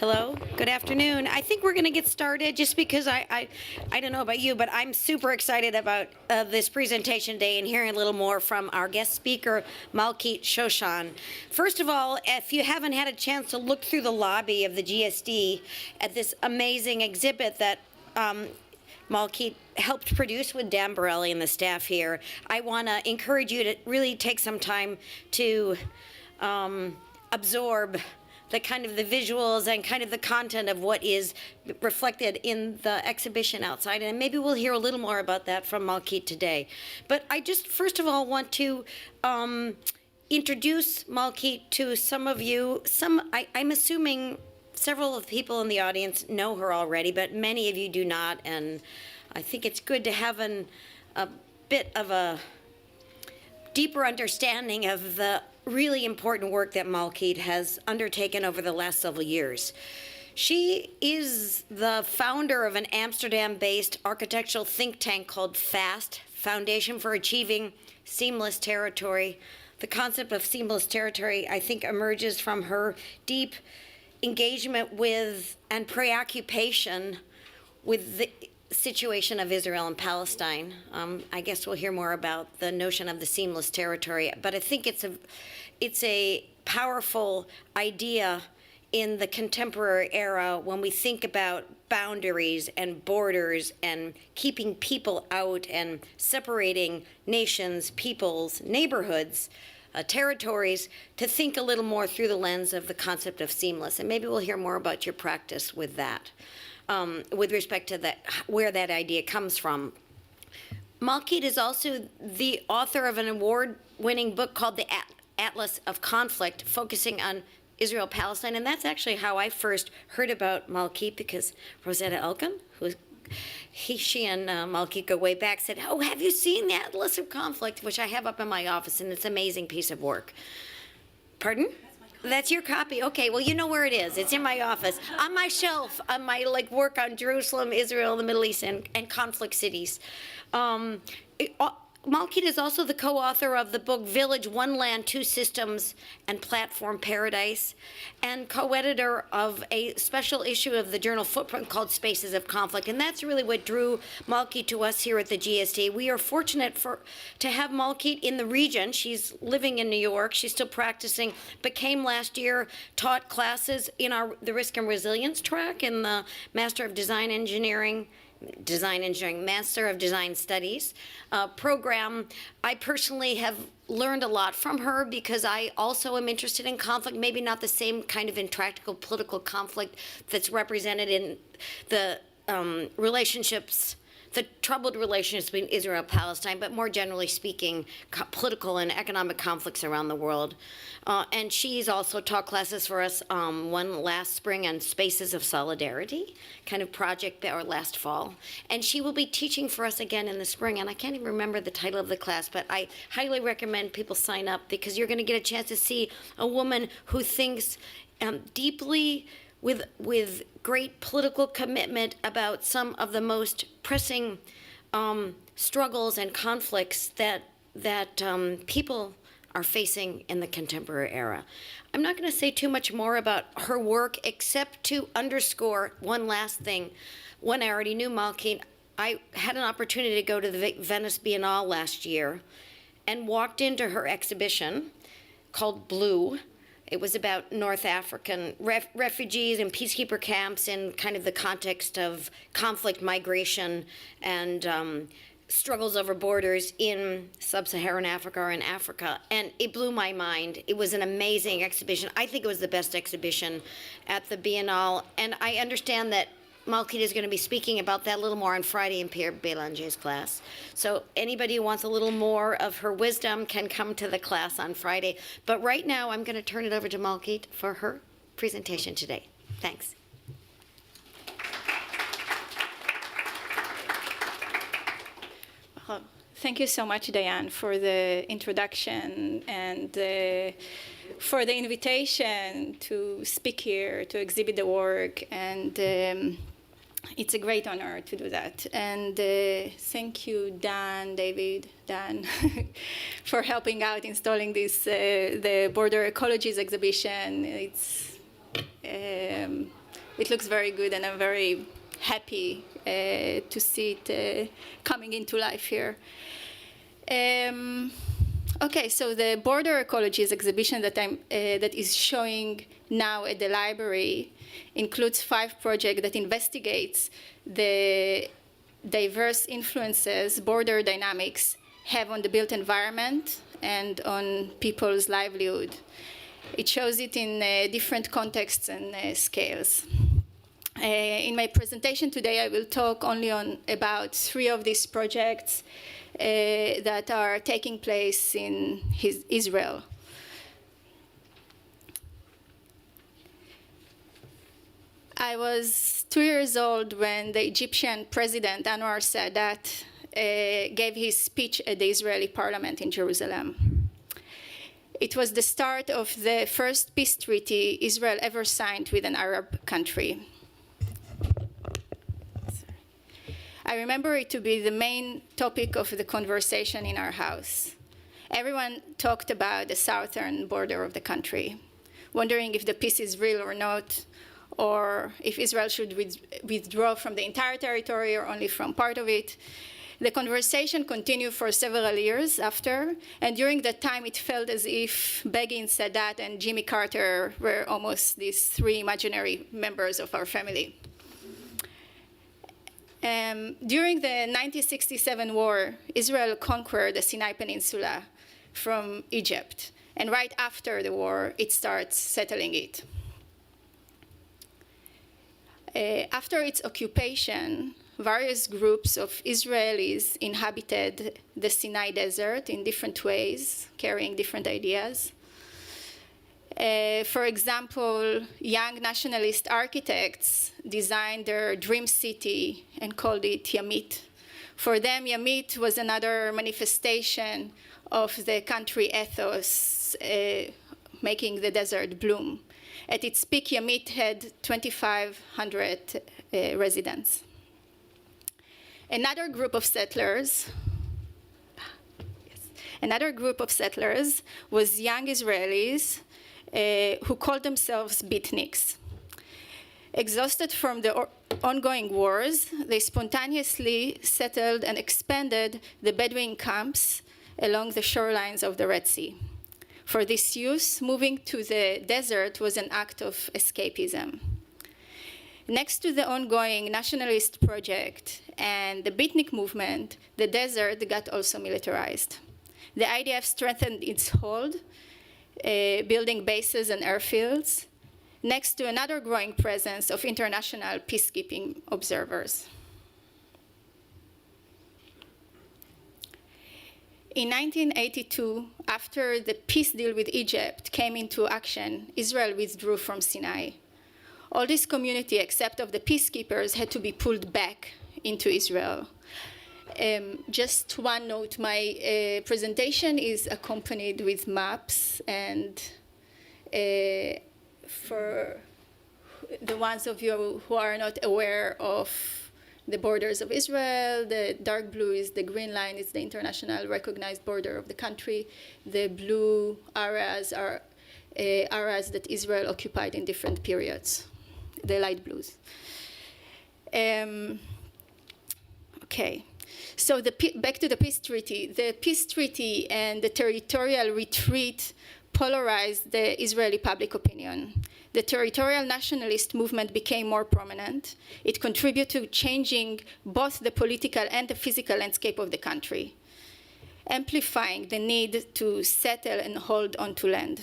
Hello, good afternoon. I think we're going to get started just because I don't know about you, but I'm super excited about this presentation today and hearing a little more from our guest speaker, Malkit Shoshan. First of all, if you haven't had a chance to look through the lobby of the GSD at this amazing exhibit that Malkit helped produce with Dan Borelli and the staff here, I want to encourage you to really take some time to absorb the kind of the visuals and kind of the content of what is reflected in the exhibition outside. And maybe we'll hear a little more about that from Malkit today. But I just, first of all, want to introduce Malkit to some of you. I'm assuming several of the people in the audience know her already, but many of you do not. And I think it's good to have a bit of a deeper understanding of the really important work that Malkit has undertaken over the last several years. She is the founder of an Amsterdam-based architectural think tank called FAST, Foundation for Achieving Seamless Territory. The concept of seamless territory, I think, emerges from her deep engagement with and preoccupation with the situation of Israel and Palestine. I guess we'll hear more about the notion of the seamless territory, but I think it's a powerful idea in the contemporary era when we think about boundaries and borders and keeping people out and separating nations, peoples, neighborhoods, territories, to think a little more through the lens of the concept of seamless. And maybe we'll hear more about your practice with that. With respect to that, where that idea comes from. Malkit is also the author of an award-winning book called The Atlas of Conflict, focusing on Israel-Palestine, and that's actually how I first heard about Malkit, because Rosetta Elkin, she and Malkit go way back, said, "Oh, have you seen the Atlas of Conflict?" which I have up in my office, and it's an amazing piece of work. Pardon? That's your copy? Okay, well, you know where it is. It's in my office. On my shelf, on my work on Jerusalem, Israel, the Middle East, and conflict cities. Malkit is also the co-author of the book Village, One Land, Two Systems, and Platform Paradise, and co-editor of a special issue of the journal Footprint called Spaces of Conflict. And that's really what drew Malkit to us here at the GSD. We are fortunate to have Malkit in the region. She's living in New York. She's still practicing, but came last year, taught classes in the Risk and Resilience track in the Master of Design Engineering, Master of Design Studies program. I personally have learned a lot from her because I also am interested in conflict, maybe not the same kind of intractable political conflict that's represented in the the troubled relationships between Israel and Palestine, but more generally speaking, political and economic conflicts around the world. And she's also taught classes for us, one last spring on Spaces of Solidarity, kind of project, or last fall. And she will be teaching for us again in the spring, and I can't even remember the title of the class, but I highly recommend people sign up because you're gonna get a chance to see a woman who thinks deeply with great political commitment about some of the most pressing struggles and conflicts that people are facing in the contemporary era. I'm not going to say too much more about her work except to underscore one last thing. When I already knew Malkit, I had an opportunity to go to the Venice Biennale last year and walked into her exhibition called Blue. It was about North African refugees and peacekeeper camps in kind of the context of conflict, migration, and struggles over borders in sub-Saharan Africa or in Africa. And it blew my mind. It was an amazing exhibition. I think it was the best exhibition at the Biennale. And I understand that Malkit is going to be speaking about that a little more on Friday in Pierre Bélanger's class. So anybody who wants a little more of her wisdom can come to the class on Friday. But right now, I'm going to turn it over to Malkit for her presentation today. Thanks. Thank you so much, Diane, for the introduction and for the invitation to speak here, to exhibit the work. And it's a great honor to do that. And thank you, David, for helping out installing this, the Border Ecologies exhibition. It's it looks very good, and I'm very happy to see it coming into life here. Okay, so the Border Ecologies exhibition that is showing now at the library includes 5 projects that investigates the diverse influences border dynamics have on the built environment and on people's livelihood. It shows it in different contexts and scales. In my presentation today, I will talk only about 3 of these projects that are taking place in Israel. I was 2 years old when the Egyptian president Anwar Sadat gave his speech at the Israeli parliament in Jerusalem. It was the start of the first peace treaty Israel ever signed with an Arab country. I remember it to be the main topic of the conversation in our house. Everyone talked about the southern border of the country, wondering if the peace is real or not, or if Israel should withdraw from the entire territory or only from part of it. The conversation continued for several years after, and during that time it felt as if Begin, Sadat, and Jimmy Carter were almost these 3 imaginary members of our family. During the 1967 war, Israel conquered the Sinai Peninsula from Egypt, and right after the war, it starts settling it. After its occupation, various groups of Israelis inhabited the Sinai Desert in different ways, carrying different ideas. For example, young nationalist architects designed their dream city and called it Yamit. For them, Yamit was another manifestation of the country ethos, making the desert bloom. At its peak, Yamit had 2,500 residents. Another group of settlers was young Israelis who called themselves beatniks. Exhausted from the ongoing wars, they spontaneously settled and expanded the Bedouin camps along the shorelines of the Red Sea. For this youth, moving to the desert was an act of escapism. Next to the ongoing nationalist project and the beatnik movement, the desert got also militarized. The IDF strengthened its hold, building bases and airfields, next to another growing presence of international peacekeeping observers. In 1982, after the peace deal with Egypt came into action, Israel withdrew from Sinai. All this community, except of the peacekeepers, had to be pulled back into Israel. Just one note, my presentation is accompanied with maps, and for the ones of you who are not aware of the borders of Israel, the dark blue is the green line, is the international recognized border of the country. The blue areas are areas that Israel occupied in different periods, the light blues. Okay. So back to the peace treaty. The peace treaty and the territorial retreat polarized the Israeli public opinion. The territorial nationalist movement became more prominent. It contributed to changing both the political and the physical landscape of the country, amplifying the need to settle and hold onto land.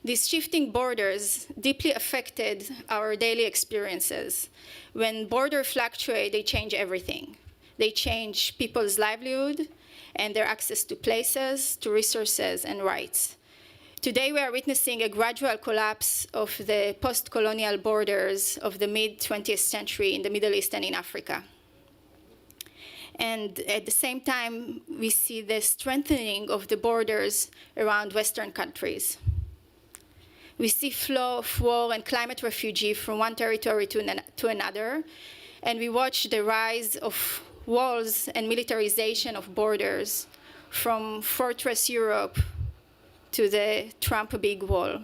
These shifting borders deeply affected our daily experiences. When borders fluctuate, they change everything. They change people's livelihood and their access to places, to resources, and rights. Today, we are witnessing a gradual collapse of the post-colonial borders of the mid-20th century in the Middle East and in Africa. And at the same time, we see the strengthening of the borders around Western countries. We see flow of war and climate refugee from one territory to another, and we watch the rise of walls and militarization of borders from Fortress Europe to the Trump big wall.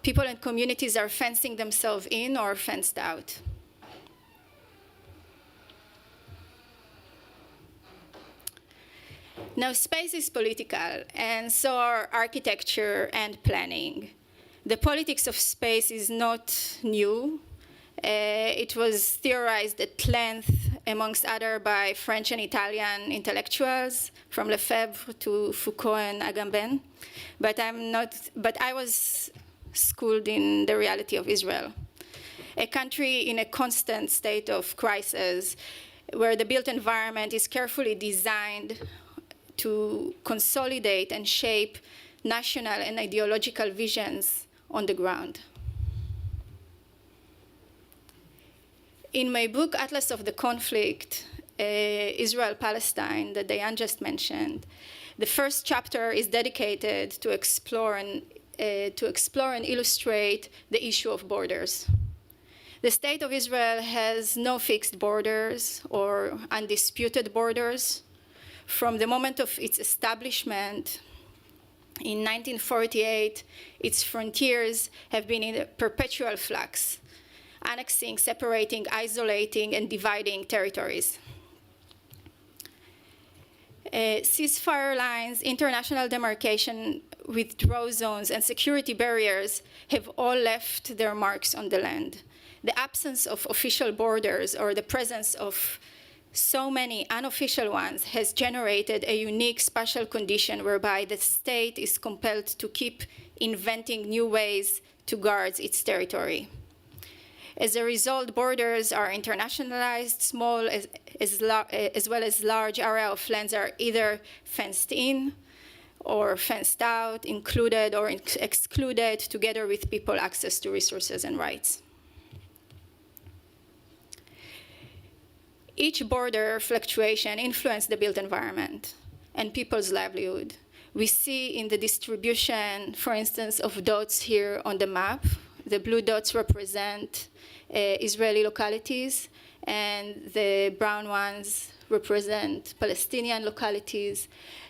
people and communities are fencing themselves in or fenced out. Now, space is political, and so are architecture and planning. The politics of space is not new. It was theorized at length, amongst other, by French and Italian intellectuals, from Lefebvre to Foucault and Agamben. But I was schooled in the reality of Israel, a country in a constant state of crisis, where the built environment is carefully designed to consolidate and shape national and ideological visions on the ground. In my book, Atlas of the Conflict, Israel-Palestine, that Diane just mentioned, the first chapter is dedicated to explore and illustrate the issue of borders. The State of Israel has no fixed borders or undisputed borders. From the moment of its establishment in 1948, its frontiers have been in a perpetual flux, annexing, separating, isolating, and dividing territories. Ceasefire lines, international demarcation, withdrawal zones, and security barriers have all left their marks on the land. The absence of official borders or the presence of so many unofficial ones has generated a unique spatial condition whereby the state is compelled to keep inventing new ways to guard its territory. As a result, borders are internationalized, small as well as large area of lands are either fenced in or fenced out, included or excluded, together with people access to resources and rights. Each border fluctuation influences the built environment and people's livelihood. We see in the distribution, for instance, of dots here on the map. The blue dots represent Israeli localities, and the brown ones represent Palestinian localities.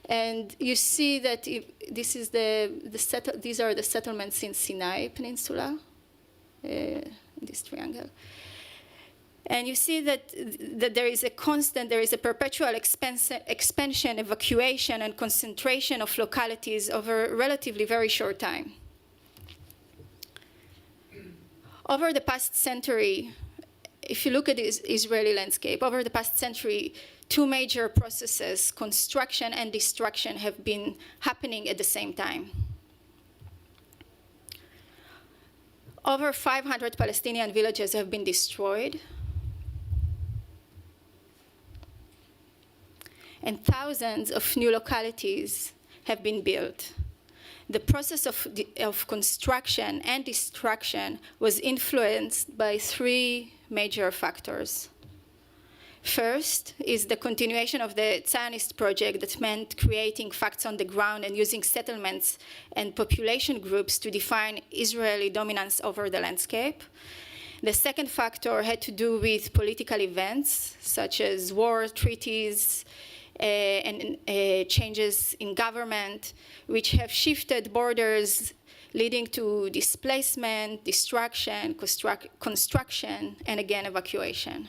And you see that this is these are the settlements in Sinai Peninsula, this triangle. And you see that there is a perpetual expansion, evacuation, and concentration of localities over a relatively very short time. Over the past century, if you look at this Israeli landscape, over the past century, two major processes, construction and destruction, have been happening at the same time. Over 500 Palestinian villages have been destroyed, and thousands of new localities have been built. The process of construction and destruction was influenced by three major factors. First is the continuation of the Zionist project that meant creating facts on the ground and using settlements and population groups to define Israeli dominance over the landscape. The second factor had to do with political events, such as war, treaties, and changes in government, which have shifted borders, leading to displacement, destruction, construction, and again, evacuation.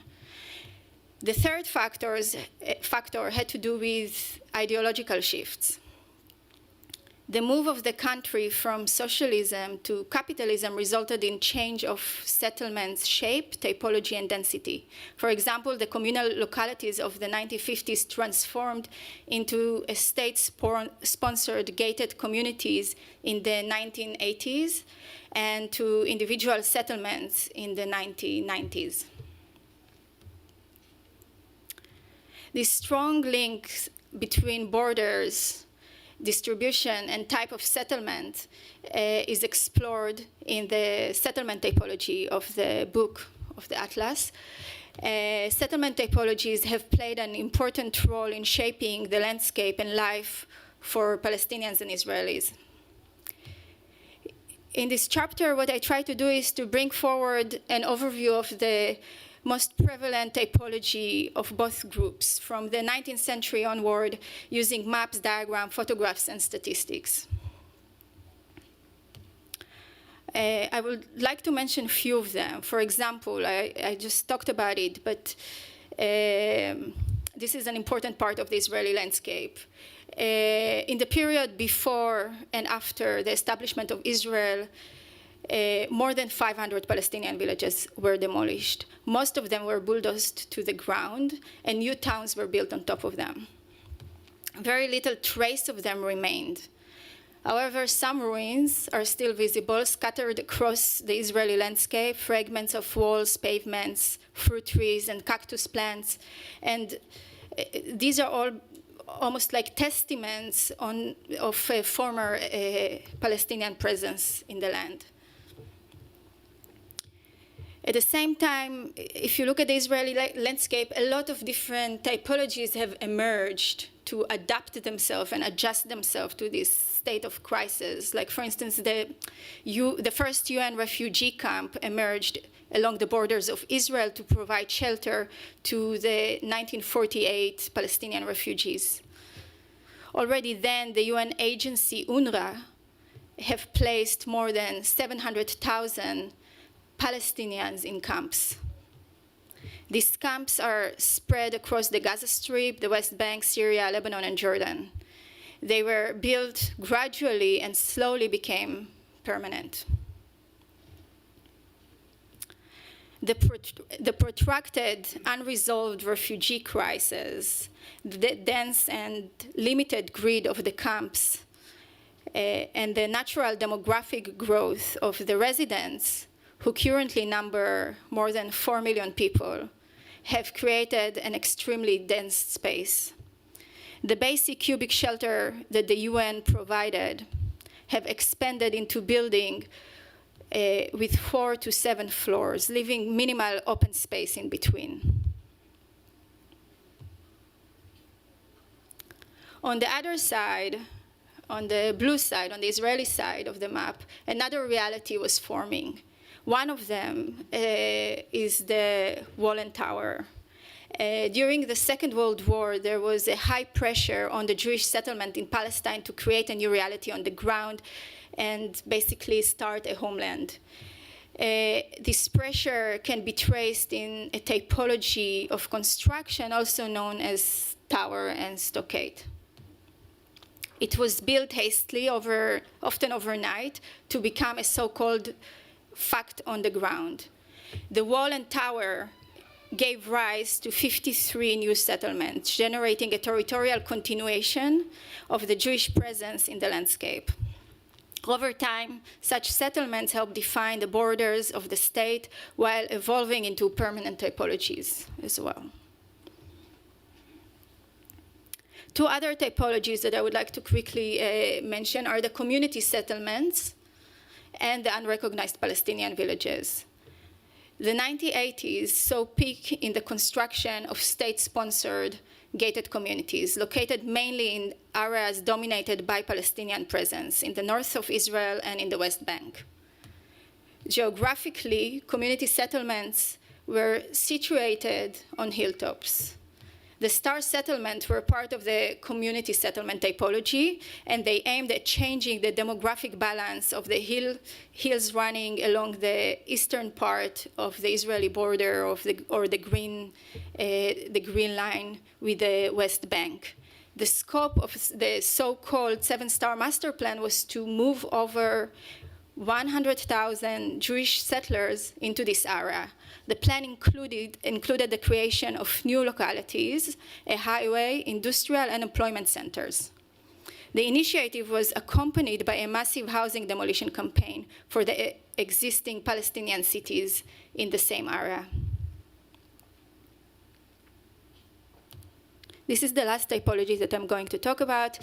The third factor had to do with ideological shifts. The move of the country from socialism to capitalism resulted in change of settlements' shape, typology, and density. For example, the communal localities of the 1950s transformed into state-sponsored gated communities in the 1980s and to individual settlements in the 1990s. These strong links between borders, distribution, and type of settlement is explored in the settlement typology of the book, of the Atlas. Settlement typologies have played an important role in shaping the landscape and life for Palestinians and Israelis. In this chapter, what I try to do is to bring forward an overview of the most prevalent typology of both groups from the 19th century onward, using maps, diagrams, photographs, and statistics. I would like to mention a few of them. For example, I just talked about it, but this is an important part of the Israeli landscape. In the period before and after the establishment of Israel, more than 500 Palestinian villages were demolished. Most of them were bulldozed to the ground, and new towns were built on top of them. Very little trace of them remained. However, some ruins are still visible, scattered across the Israeli landscape, fragments of walls, pavements, fruit trees, and cactus plants. And these are all almost like testaments of a former Palestinian presence in the land. At the same time, if you look at the Israeli landscape, a lot of different typologies have emerged to adapt themselves and adjust themselves to this state of crisis. Like, for instance, the first UN refugee camp emerged along the borders of Israel to provide shelter to the 1948 Palestinian refugees. Already then, the UN agency UNRWA have placed more than 700,000 Palestinians in camps. These camps are spread across the Gaza Strip, the West Bank, Syria, Lebanon, and Jordan. They were built gradually and slowly became permanent. The protracted, unresolved refugee crisis, the dense and limited grid of the camps, and the natural demographic growth of the residents, who currently number more than 4 million people, have created an extremely dense space. The basic cubic shelter that the UN provided have expanded into building with 4 to 7 floors, leaving minimal open space in between. On the other side, on the blue side, on the Israeli side of the map, another reality was forming. One of them is the Wall and Tower. During the Second World War, there was a high pressure on the Jewish settlement in Palestine to create a new reality on the ground and basically start a homeland. This pressure can be traced in a typology of construction also known as tower and stockade. It was built hastily, often overnight, to become a so-called fact on the ground. The wall and tower gave rise to 53 new settlements, generating a territorial continuation of the Jewish presence in the landscape. Over time, such settlements helped define the borders of the state while evolving into permanent typologies as well. Two other typologies that I would like to quickly mention are the community settlements and the unrecognized Palestinian villages. The 1980s saw peak in the construction of state-sponsored gated communities located mainly in areas dominated by Palestinian presence in the north of Israel and in the West Bank. Geographically, community settlements were situated on hilltops. The star settlements were part of the community settlement typology, and they aimed at changing the demographic balance of the hills running along the eastern part of the Israeli border or the green line with the West Bank. The scope of the so-called Seven-Star Master Plan was to move over 100,000 Jewish settlers into this area. The plan included the creation of new localities, a highway, industrial, and employment centers. The initiative was accompanied by a massive housing demolition campaign for the existing Palestinian cities in the same area. This is the last typology that I'm going to talk about.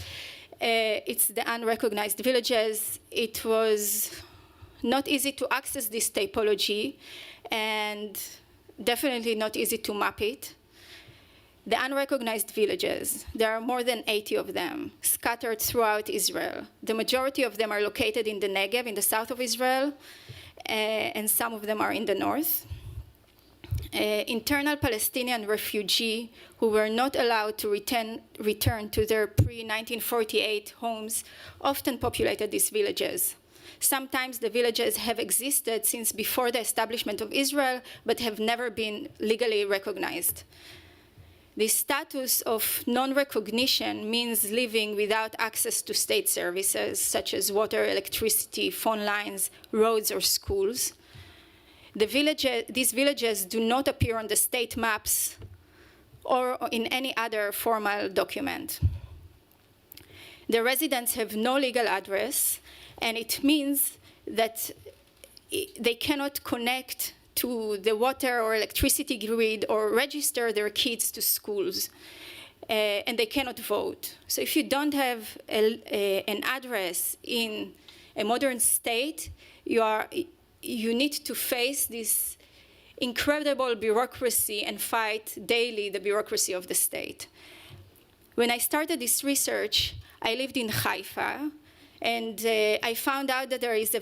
It's the unrecognized villages. It was not easy to access this typology and definitely not easy to map it. The unrecognized villages, there are more than 80 of them scattered throughout Israel. The majority of them are located in the Negev, in the south of Israel, and some of them are in the north. Internal Palestinian refugees who were not allowed to return to their pre-1948 homes often populated these villages. Sometimes the villages have existed since before the establishment of Israel, but have never been legally recognized. The status of non-recognition means living without access to state services, such as water, electricity, phone lines, roads, or schools. These villages do not appear on the state maps or in any other formal document. The residents have no legal address, and it means that they cannot connect to the water or electricity grid or register their kids to schools, and they cannot vote. So if you don't have an address in a modern state, you need to face this incredible bureaucracy and fight daily the bureaucracy of the state. When I started this research, I lived in Haifa, and I found out that there is a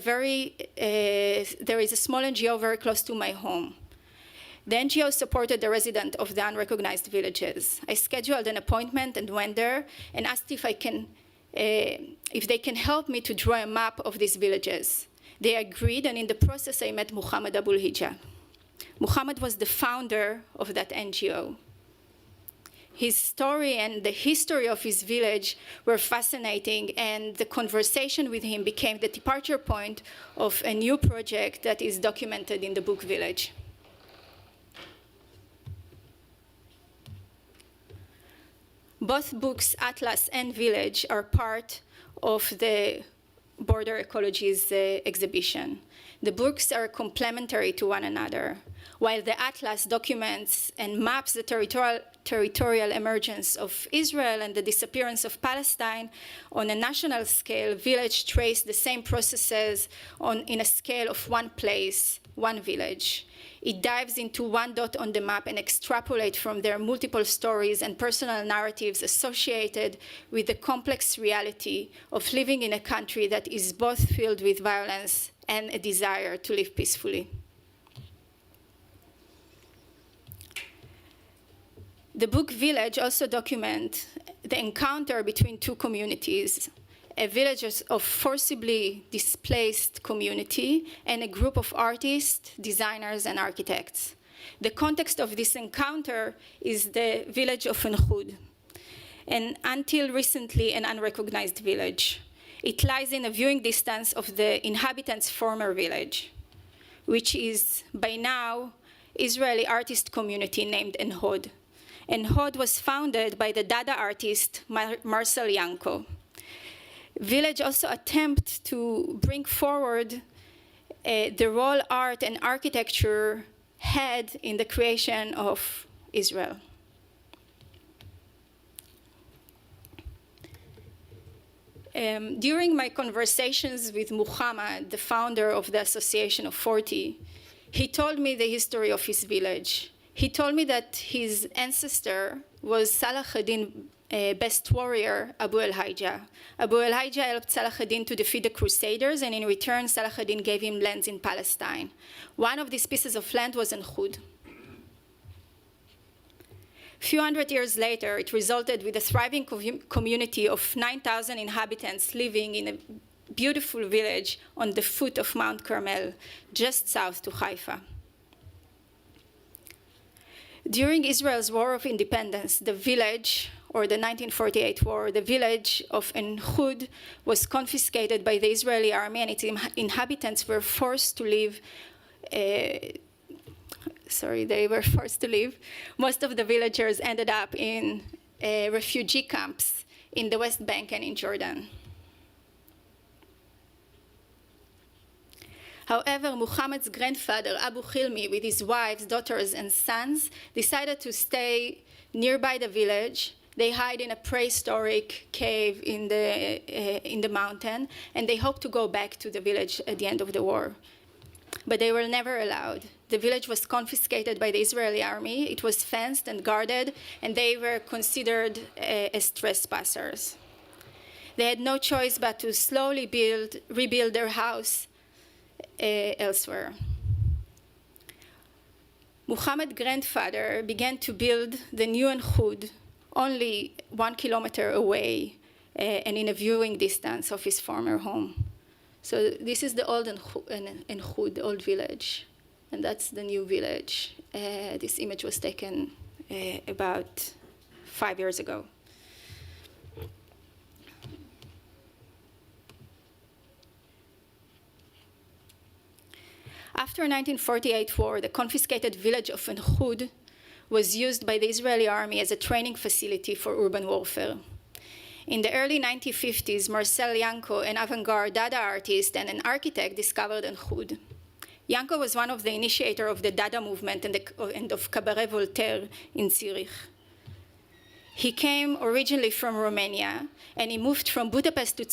small NGO very close to my home. The NGO supported the residents of the unrecognized villages. I scheduled an appointment and went there and asked if they can help me to draw a map of these villages. They agreed, and in the process, I met Muhammad Abul Hija. Muhammad was the founder of that NGO. His story and the history of his village were fascinating, and the conversation with him became the departure point of a new project that is documented in the book Village. Both books, Atlas and Village, are part of the Border Ecologies exhibition. The books are complementary to one another. While the Atlas documents and maps the territorial emergence of Israel and the disappearance of Palestine, on a national scale, Village traced the same processes in a scale of one place, one village. It dives into one dot on the map and extrapolates from there multiple stories and personal narratives associated with the complex reality of living in a country that is both filled with violence and a desire to live peacefully. The book Village also documents the encounter between two communities, a village of forcibly displaced community and a group of artists, designers, and architects. The context of this encounter is the village of Enkhud, and until recently an unrecognized village. It lies in a viewing distance of the inhabitants' former village, which is by now Israeli artist community named Enkhud. Enkhud was founded by the Dada artist Marcel Yanko. Village also attempt to bring forward the role art and architecture had in the creation of Israel. During my conversations with Muhammad, the founder of the Association of 40, he told me the history of his village. He told me that his ancestor was Salah ad-Din best warrior, Abu el-Hija. Abu el-Hija helped Salah ad-Din to defeat the Crusaders, and in return, Salah ad-Din gave him lands in Palestine. One of these pieces of land was Enkhud. A few hundred years later, it resulted with a thriving community of 9,000 inhabitants living in a beautiful village on the foot of Mount Carmel, just south to Haifa. During Israel's War of Independence, the village, or the 1948 war, the village of Enkhud was confiscated by the Israeli army, and its inhabitants were forced to leave. They were forced to leave. Most of the villagers ended up in refugee camps in the West Bank and in Jordan. However, Muhammad's grandfather, Abu Khilmi, with his wives, daughters, and sons, decided to stay nearby the village. They hide in a prehistoric cave in the mountain, and they hope to go back to the village at the end of the war. But they were never allowed. The village was confiscated by the Israeli army. It was fenced and guarded, and they were considered as trespassers. They had no choice but to slowly rebuild their house elsewhere. Muhammad's grandfather began to build the new Enkhud only 1 kilometer away and in a viewing distance of his former home. So this is the old Enchud, the old village, and that's the new village. This image was taken about 5 years ago. After 1948 war, the confiscated village of Enchud was used by the Israeli army as a training facility for urban warfare. In the early 1950s, Marcel Janko, an avant-garde Dada artist and an architect, discovered Enchud. Janko was one of the initiators of the Dada movement and of Cabaret Voltaire in Zurich. He came originally from Romania, and he moved from Budapest to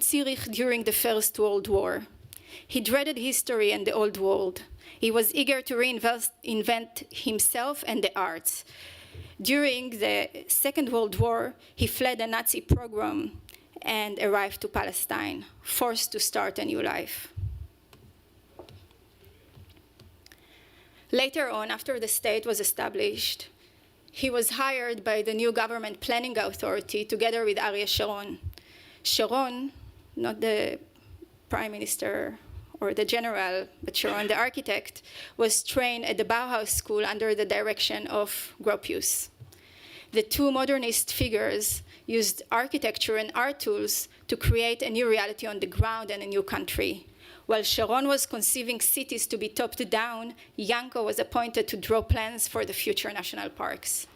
Zurich during the First World War. He dreaded history and the old world. He was eager to reinvent himself and the arts. During the Second World War, he fled a Nazi pogrom and arrived to Palestine, forced to start a new life. Later on, after the state was established, he was hired by the new government planning authority together with Ariel Sharon. Sharon, not the prime minister or the general, but Sharon, the architect, was trained at the Bauhaus school under the direction of Gropius. The two modernist figures used architecture and art tools to create a new reality on the ground and a new country. While Sharon was conceiving cities to be topped down, Janko was appointed to draw plans for the future national parks.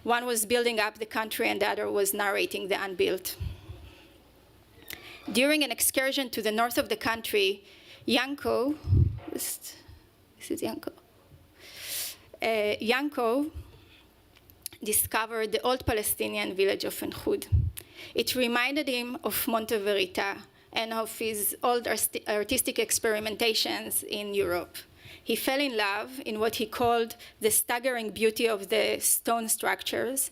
One was building up the country and the other was narrating the unbuilt. During an excursion to the north of the country, Janko, this is Janko. Janko discovered the old Palestinian village of Enchud. It reminded him of Monte Verita and of his old artistic experimentations in Europe. He fell in love in what he called the staggering beauty of the stone structures,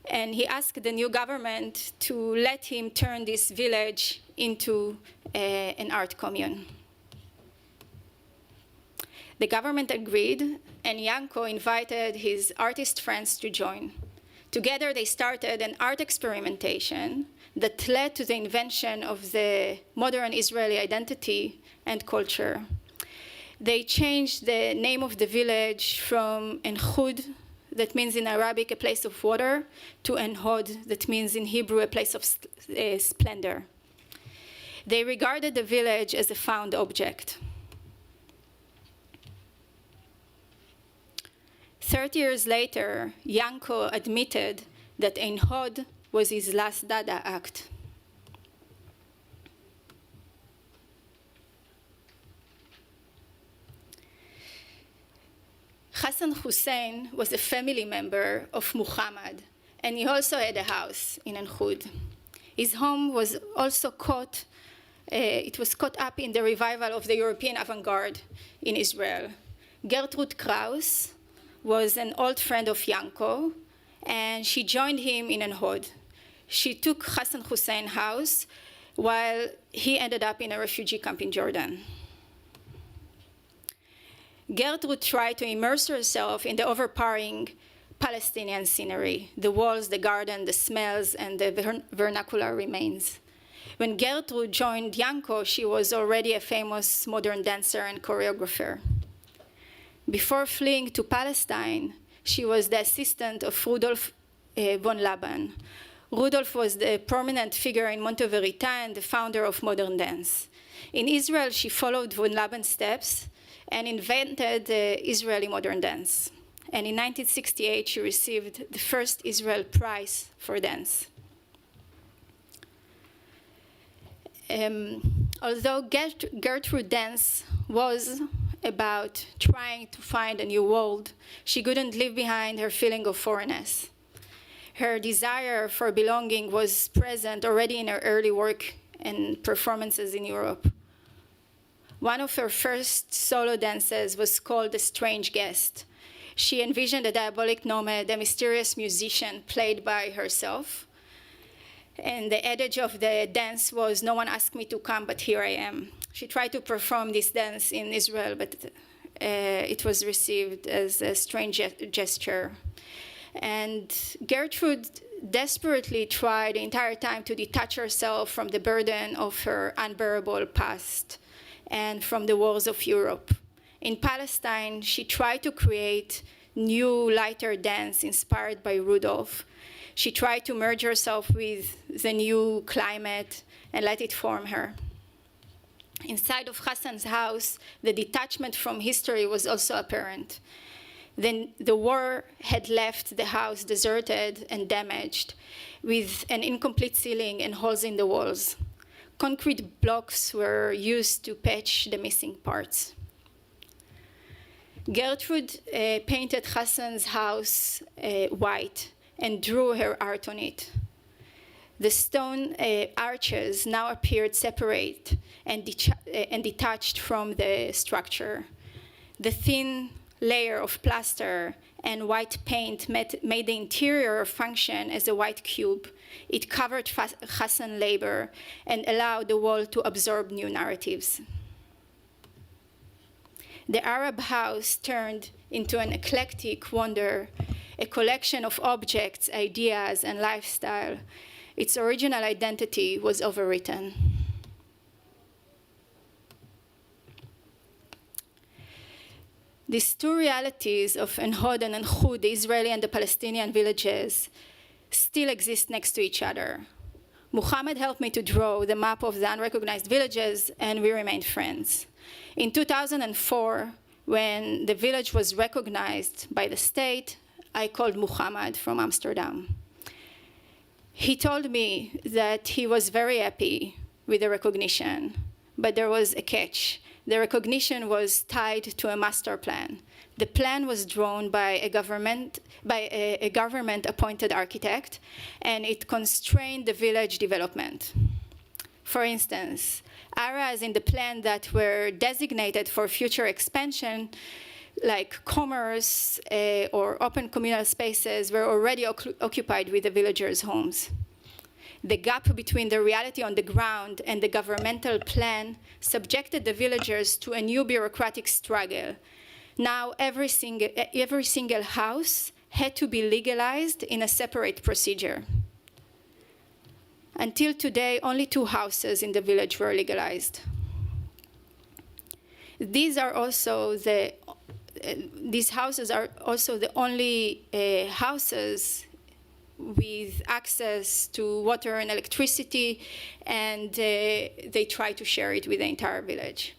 and he asked the new government to let him turn this village into an art commune. The government agreed, and Janko invited his artist friends to join. Together, they started an art experimentation that led to the invention of the modern Israeli identity and culture. They changed the name of the village from Enchud, that means in Arabic a place of water, to Enhod, that means in Hebrew a place of splendor. They regarded the village as a found object. 30 years later, Janko admitted that Enhod was his last Dada act. Hassan Hussein was a family member of Muhammad, and he also had a house in Enchud. His home was also caught up in the revival of the European avant-garde in Israel. Gertrude Kraus was an old friend of Janko, and she joined him in Enhod. She took Hassan Hussein's house while he ended up in a refugee camp in Jordan. Gertrude tried to immerse herself in the overpowering Palestinian scenery, the walls, the garden, the smells, and the vernacular remains. When Gertrude joined Janko, she was already a famous modern dancer and choreographer. Before fleeing to Palestine, she was the assistant of Rudolf von Laban. Rudolf was the prominent figure in Monte Verita and the founder of modern dance. In Israel, she followed von Laban's steps and invented the Israeli modern dance. And in 1968, she received the first Israel Prize for dance. Although Gertrude dance was about trying to find a new world, she couldn't leave behind her feeling of foreignness. Her desire for belonging was present already in her early work and performances in Europe. One of her first solo dances was called The Strange Guest. She envisioned a diabolic nomad, a mysterious musician played by herself. And the adage of the dance was, "No one asked me to come, but here I am." She tried to perform this dance in Israel, but it was received as a strange gesture. And Gertrude desperately tried the entire time to detach herself from the burden of her unbearable past and from the wars of Europe. In Palestine, she tried to create new, lighter dance inspired by Rudolph. She tried to merge herself with the new climate and let it form her. Inside of Hassan's house, the detachment from history was also apparent. Then the war had left the house deserted and damaged, with an incomplete ceiling and holes in the walls. Concrete blocks were used to patch the missing parts. Gertrude painted Hassan's house white and drew her art on it. The stone arches now appeared separate and detached from the structure. The thin layer of plaster and white paint made the interior function as a white cube. It covered Hassan's labor and allowed the wall to absorb new narratives. The Arab house turned into an eclectic wonder, a collection of objects, ideas, and lifestyle. Its original identity was overwritten. These two realities of En-Hod and En-Khud, the Israeli and the Palestinian villages, still exist next to each other. Muhammad helped me to draw the map of the unrecognized villages, and we remained friends. In 2004, when the village was recognized by the state, I called Muhammad from Amsterdam. He told me that he was very happy with the recognition, but there was a catch. The recognition was tied to a master plan. The plan was drawn by a government-appointed architect, and it constrained the village development. For instance, areas in the plan that were designated for future expansion, like commerce or open communal spaces, were already occupied with the villagers' homes. The gap between the reality on the ground and the governmental plan subjected the villagers to a new bureaucratic struggle. Now every single house had to be legalized in a separate procedure. Until today, only 2 houses in the village were legalized. These houses are also the only houses with access to water and electricity, and they try to share it with the entire village.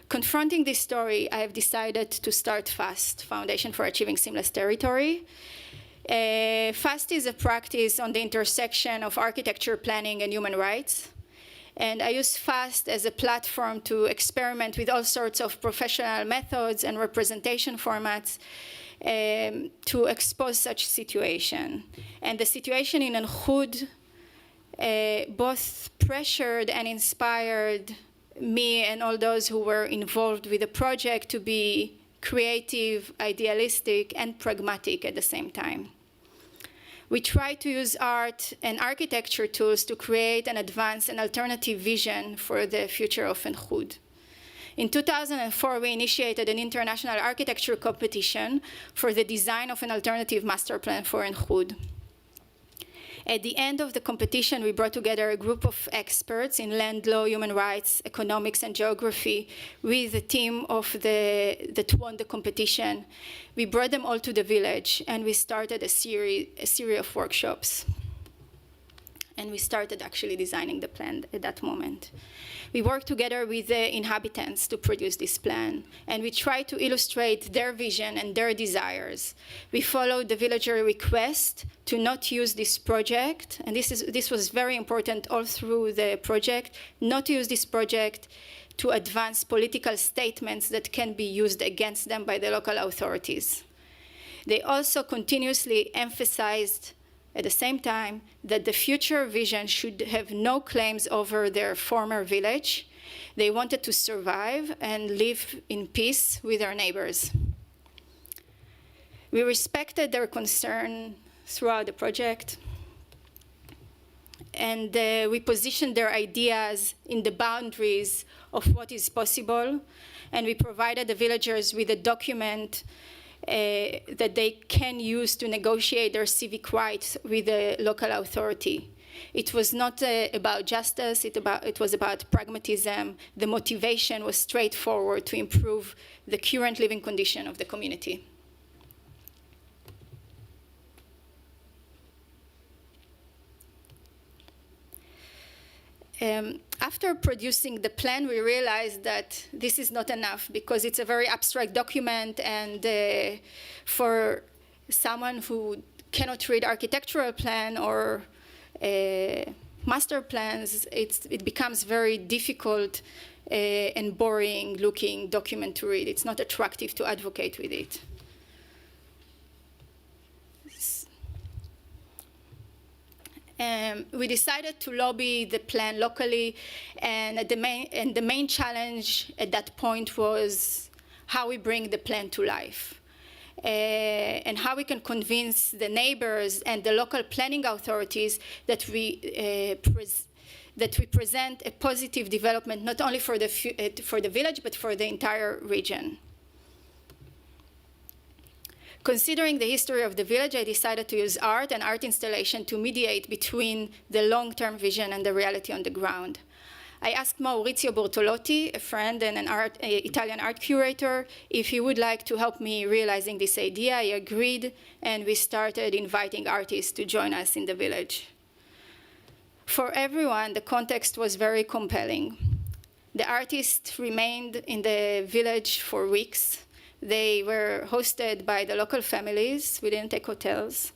Confronting this story, I have decided to start FAST, Foundation for Achieving Seamless Territory. FAST is a practice on the intersection of architecture, planning, and human rights. And I use FAST as a platform to experiment with all sorts of professional methods and representation formats to expose such situation. And the situation in En-Khud both pressured and inspired me and all those who were involved with the project to be creative, idealistic, and pragmatic at the same time. We try to use art and architecture tools to create and advance an alternative vision for the future of En-Khud. In 2004, we initiated an international architecture competition for the design of an alternative master plan for En-Khud. At the end of the competition, we brought together a group of experts in land law, human rights, economics, and geography with the team that won the competition. We brought them all to the village, and we started a series of workshops. And we started actually designing the plan at that moment. We worked together with the inhabitants to produce this plan, and we tried to illustrate their vision and their desires. We followed the villager request to not use this project, and this was very important all through the project, not to use this project to advance political statements that can be used against them by the local authorities. They also continuously emphasized at the same time that the future vision should have no claims over their former village. They wanted to survive and live in peace with their neighbors. We respected their concern throughout the project, and we positioned their ideas in the boundaries of what is possible, and we provided the villagers with a document that they can use to negotiate their civic rights with the local authority. It was not about justice, it was about pragmatism. The motivation was straightforward to improve the current living condition of the community. After producing the plan, we realized that this is not enough because it's a very abstract document, and for someone who cannot read architectural plan or master plans, it becomes very difficult and boring looking document to read. It's not attractive to advocate with it. We decided to lobby the plan locally, and the main challenge at that point was how we bring the plan to life. And how we can convince the neighbors and the local planning authorities that we present a positive development not only for the village but for the entire region. Considering the history of the village, I decided to use art and art installation to mediate between the long-term vision and the reality on the ground. I asked Maurizio Bortolotti, a friend and an Italian art curator, if he would like to help me realizing this idea. He agreed, and we started inviting artists to join us in the village. For everyone, the context was very compelling. The artists remained in the village for weeks. They were hosted by the local families. We didn't take hotels.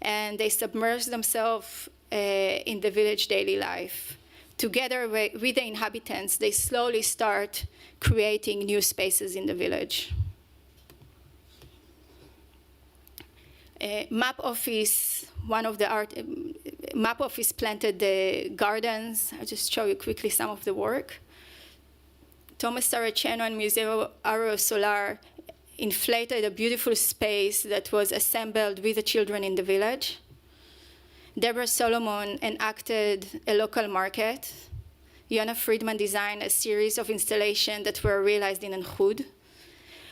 And they submerged themselves in the village daily life. Together with the inhabitants, they slowly start creating new spaces in the village. Map Office, one of the Map Office planted the gardens. I'll just show you quickly some of the work. Thomas Saraceno and Museo Aereo Solar inflated a beautiful space that was assembled with the children in the village. Deborah Solomon enacted a local market. Yona Friedman designed a series of installations that were realized in Enchud.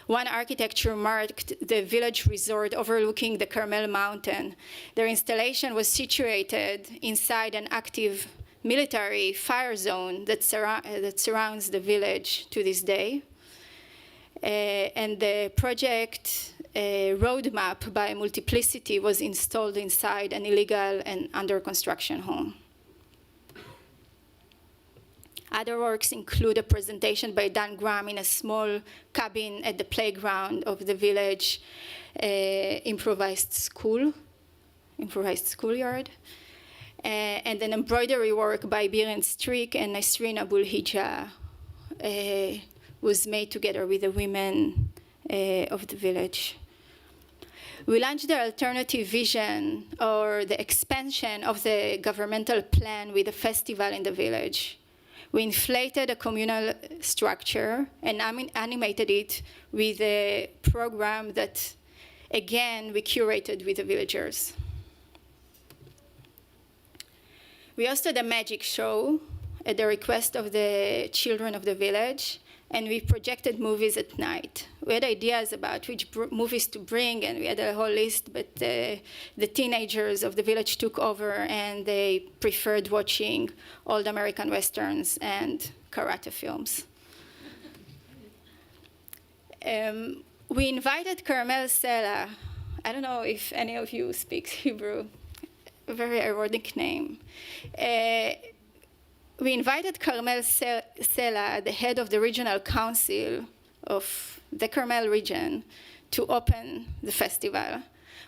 One architecture marked the village resort overlooking the Carmel Mountain. Their installation was situated inside an active military fire zone that surrounds the village to this day. And the project roadmap by Multiplicity was installed inside an illegal and under construction home. Other works include a presentation by Dan Graham in a small cabin at the playground of the village improvised schoolyard, and an embroidery work by Biren Strik and Nasrin Abul Hija was made together with the women of the village. We launched the alternative vision or the expansion of the governmental plan with a festival in the village. We inflated a communal structure and animated it with a program that, again, we curated with the villagers. We hosted a magic show at the request of the children of the village, and we projected movies at night. We had ideas about which movies to bring, and we had a whole list, but the teenagers of the village took over, and they preferred watching old American Westerns and karate films. We invited Carmel Sela. I don't know if any of you speak Hebrew. A very ironic name. We invited Carmel Sela, the head of the regional council of the Carmel region, to open the festival.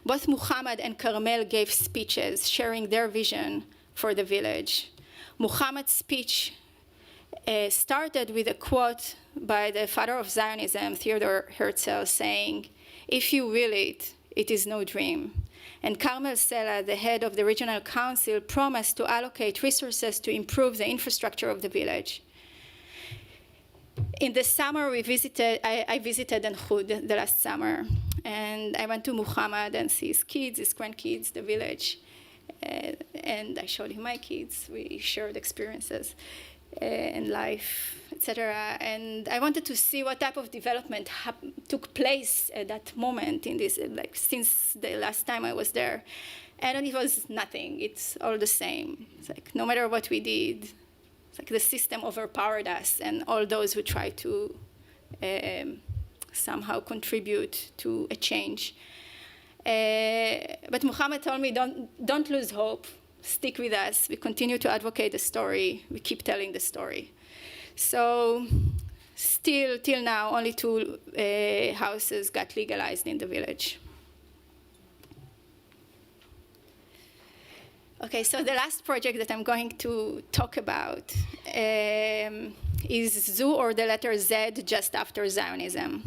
Both Muhammad and Carmel gave speeches sharing their vision for the village. Muhammad's speech started with a quote by the father of Zionism, Theodor Herzl, saying, "If you will it, it is no dream." And Carmel Sela, the head of the regional council, promised to allocate resources to improve the infrastructure of the village. In the summer, I visited Enchud the last summer, and I went to Muhammad and see his kids, his grandkids, the village, and I showed him my kids. We shared experiences. and life, etc. And I wanted to see what type of development took place at that moment in this, like since the last time I was there. And it was nothing. It's all the same. It's like no matter what we did, it's like the system overpowered us and all those who try to somehow contribute to a change. But Muhammad told me, don't lose hope. Stick with us. We continue to advocate the story. We keep telling the story. So still, till now, only 2 houses got legalized in the village. Okay, so the last project that I'm going to talk about is ZU, or the letter Z, just after Zionism.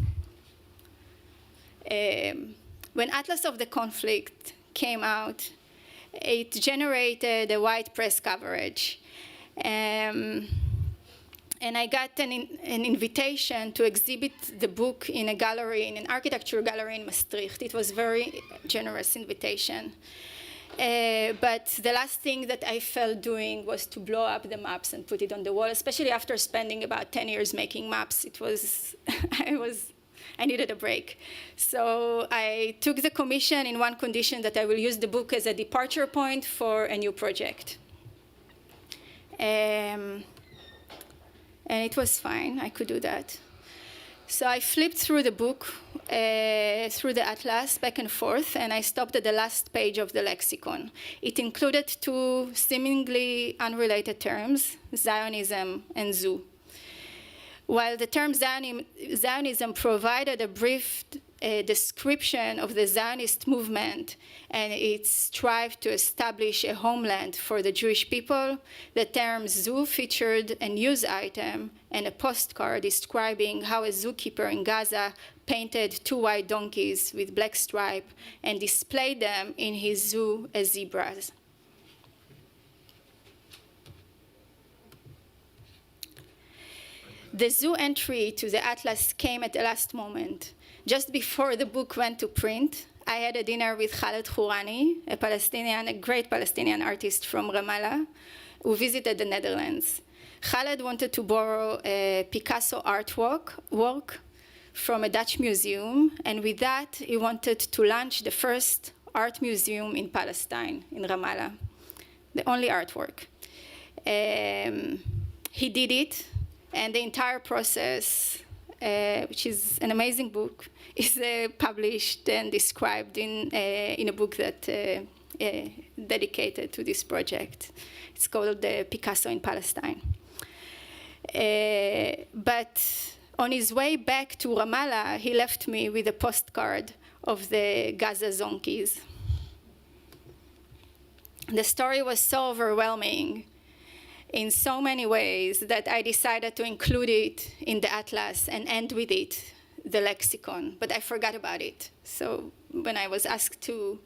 When Atlas of the Conflict came out, it generated a wide press coverage. And I got an invitation to exhibit the book in a gallery, in an architecture gallery in Maastricht. It was a very generous invitation. But the last thing that I felt doing was to blow up the maps and put it on the wall, especially after spending about 10 years making maps. It was, I needed a break. So I took the commission in one condition, that I will use the book as a departure point for a new project. And it was fine, I could do that. So I flipped through the book, through the atlas, back and forth, and I stopped at the last page of the lexicon. It included 2 seemingly unrelated terms, Zionism and ZU. While the term Zionism provided a brief description of the Zionist movement and its strive to establish a homeland for the Jewish people, the term ZU featured a news item and a postcard describing how a zookeeper in Gaza painted 2 white donkeys with black stripe and displayed them in his zoo as zebras. The zoo entry to the atlas came at the last moment. Just before the book went to print, I had a dinner with Khaled Khourani, a great Palestinian artist from Ramallah, who visited the Netherlands. Khaled wanted to borrow a Picasso artwork from a Dutch museum, and with that, he wanted to launch the first art museum in Palestine, in Ramallah, the only artwork. He did it, and the entire process, which is an amazing book, is published and described in a book that dedicated to this project. It's called Picasso in Palestine. But on his way back to Ramallah, he left me with a postcard of the Gaza zonkies. The story was so overwhelming in so many ways that I decided to include it in the atlas and end with it, the lexicon, but I forgot about it. So when I was asked to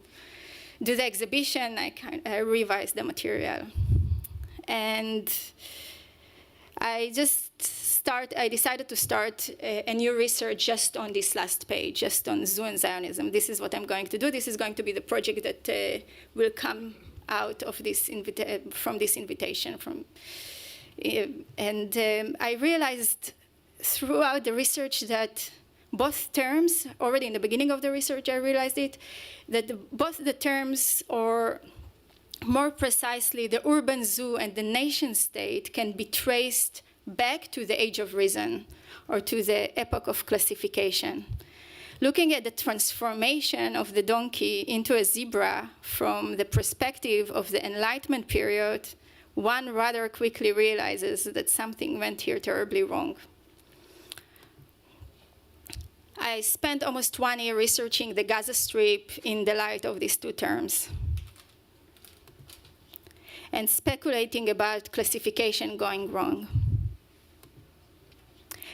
do the exhibition, I revised the material. And I decided to start a new research just on this last page, just on ZU and Zionism. This is what I'm going to do. This is going to be the project that will come out of this from this invitation. I realized throughout the research that both terms, already in the beginning of the research I realized it, that both the terms, or more precisely the urban zoo and the nation state, can be traced back to the age of reason, or to the epoch of classification. Looking at the transformation of the donkey into a zebra from the perspective of the Enlightenment period, one rather quickly realizes that something went here terribly wrong. I spent almost 1 year researching the Gaza Strip in the light of these 2 terms, and speculating about classification going wrong.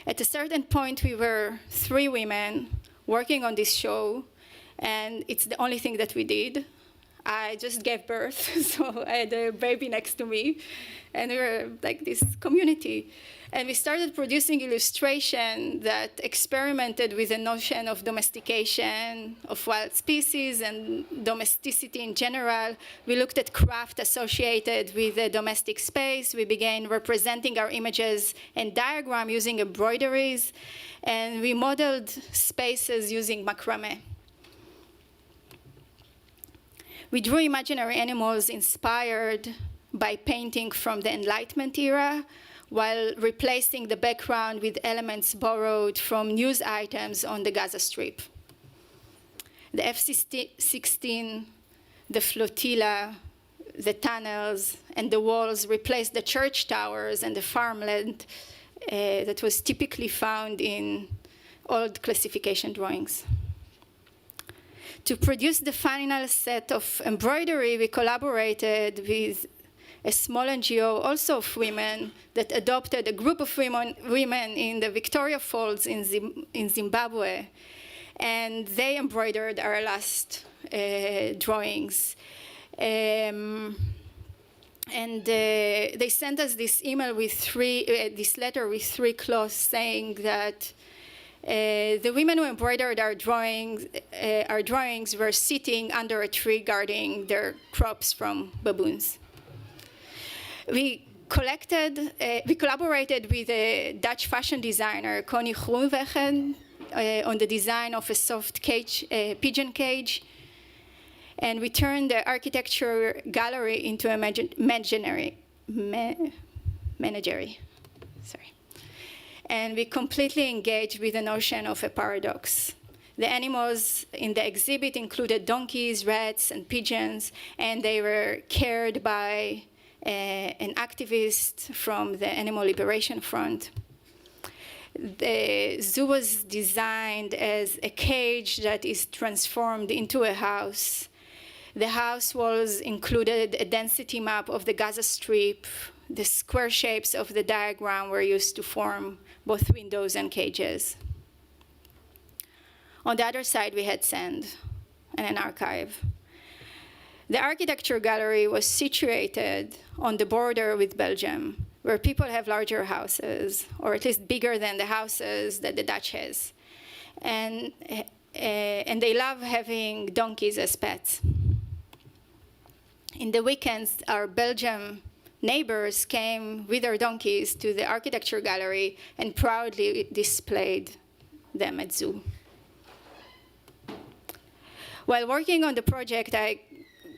At a certain point, we were 3 women working on this show, and it's the only thing that we did. I just gave birth, so I had a baby next to me, and we were like this community. And we started producing illustration that experimented with the notion of domestication of wild species and domesticity in general. We looked at craft associated with the domestic space. We began representing our images and diagram using embroideries, and we modeled spaces using macrame. We drew imaginary animals inspired by painting from the Enlightenment era, while replacing the background with elements borrowed from news items on the Gaza Strip. The F-16, the flotilla, the tunnels, and the walls replaced the church towers and the farmland that was typically found in old classification drawings. To produce the final set of embroidery, we collaborated with a small NGO, also of women, that adopted a group of women in the Victoria Falls in Zimbabwe. And they embroidered our last drawings. And they sent us this email with this letter with 3 clauses saying that the women who embroidered our drawings were sitting under a tree guarding their crops from baboons. We collaborated with a Dutch fashion designer, Connie Groenwegen, on the design of a soft pigeon cage. And we turned the architecture gallery into a menagerie. Sorry. And we completely engaged with the notion of a paradox. The animals in the exhibit included donkeys, rats, and pigeons, and they were cared by an activist from the Animal Liberation Front. The zoo was designed as a cage that is transformed into a house. The house walls included a density map of the Gaza Strip. The square shapes of the diagram were used to form both windows and cages. On the other side, we had sand and an archive. The architecture gallery was situated on the border with Belgium, where people have larger houses, or at least bigger than the houses that the Dutch has. And they love having donkeys as pets. In the weekends, our Belgian neighbors came with their donkeys to the architecture gallery and proudly displayed them at zoo. While working on the project, I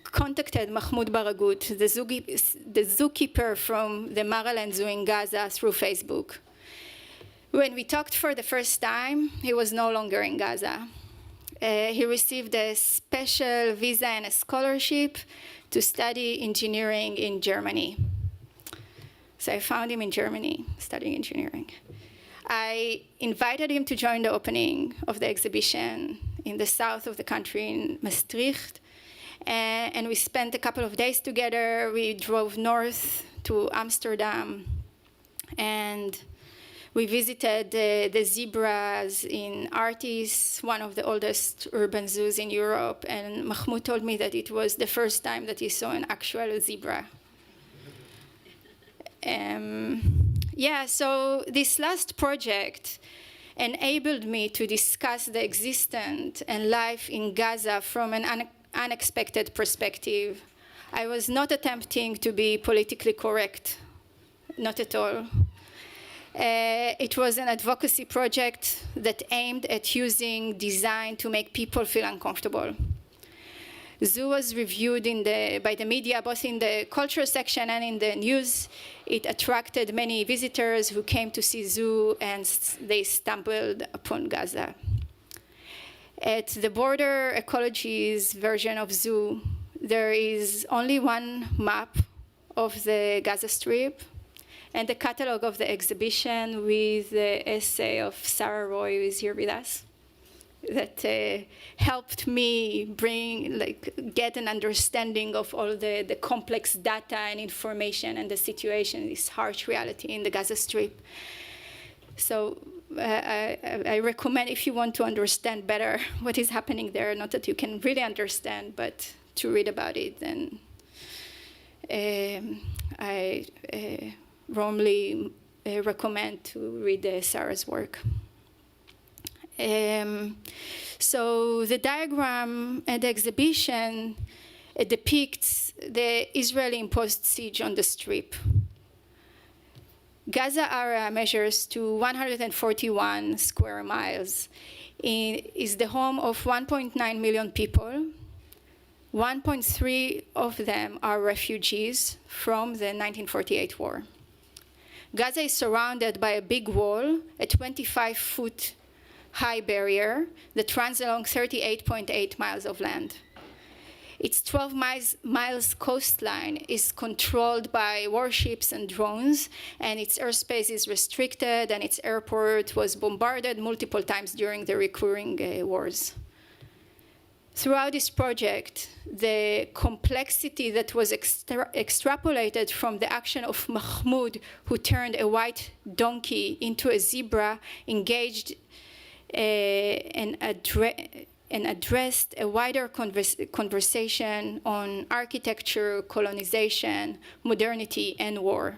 contacted Mahmoud Baragout, the zookeeper from the Maraland Zoo in Gaza, through Facebook. When we talked for the first time, he was no longer in Gaza. He received a special visa and a scholarship to study engineering in Germany. So I found him in Germany, studying engineering. I invited him to join the opening of the exhibition in the south of the country, in Maastricht. And we spent a couple of days together. We drove north to Amsterdam, and we visited the zebras in Artis, one of the oldest urban zoos in Europe. And Mahmoud told me that it was the first time that he saw an actual zebra. So this last project enabled me to discuss the existence and life in Gaza from an unexpected perspective. I was not attempting to be politically correct, not at all. It was an advocacy project that aimed at using design to make people feel uncomfortable. Zoo was reviewed by the media, both in the culture section and in the news. It attracted many visitors who came to see zoo, and they stumbled upon Gaza. At the border Ecologies version of zoo, there is only one map of the Gaza Strip and the catalog of the exhibition with the essay of Sarah Roy, who is here with us, that helped me get an understanding of all the complex data and information and the situation, this harsh reality in the Gaza Strip. So I recommend, if you want to understand better what is happening there, not that you can really understand, but to read about it, then I warmly recommend to read Sarah's work. So the diagram and the exhibition depicts the Israeli-imposed siege on the Strip. Gaza area measures to 141 square miles. Is the home of 1.9 million people. 1.3 of them are refugees from the 1948 war. Gaza is surrounded by a big wall, a 25-foot high barrier that runs along 38.8 miles of land. Its 12 miles coastline is controlled by warships and drones, and its airspace is restricted, and its airport was bombarded multiple times during the recurring wars. Throughout this project, the complexity that was extrapolated from the action of Mahmoud, who turned a white donkey into a zebra, engaged and addressed a wider conversation on architecture, colonization, modernity, and war.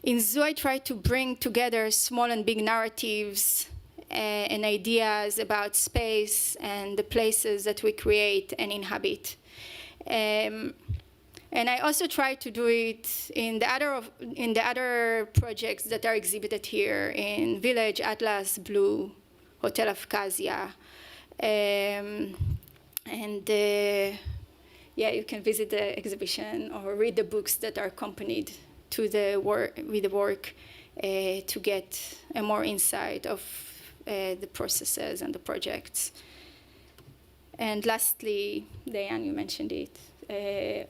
In Zoo, I tried to bring together small and big narratives and ideas about space and the places that we create and inhabit. And I also try to do it in the other projects that are exhibited here in Village, Atlas, Blue, Hotel Afkazia. Yeah, you can visit the exhibition or read the books that are accompanied to the work, with the work to get a more insight of the processes and the projects. And lastly, Diane, you mentioned it.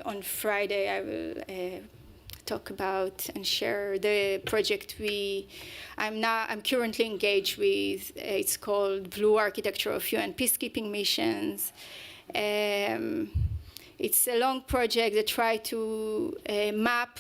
On Friday, I will talk about and share the project I'm currently engaged with. It's called Blue Architecture of UN Peacekeeping Missions. It's a long project that tries to map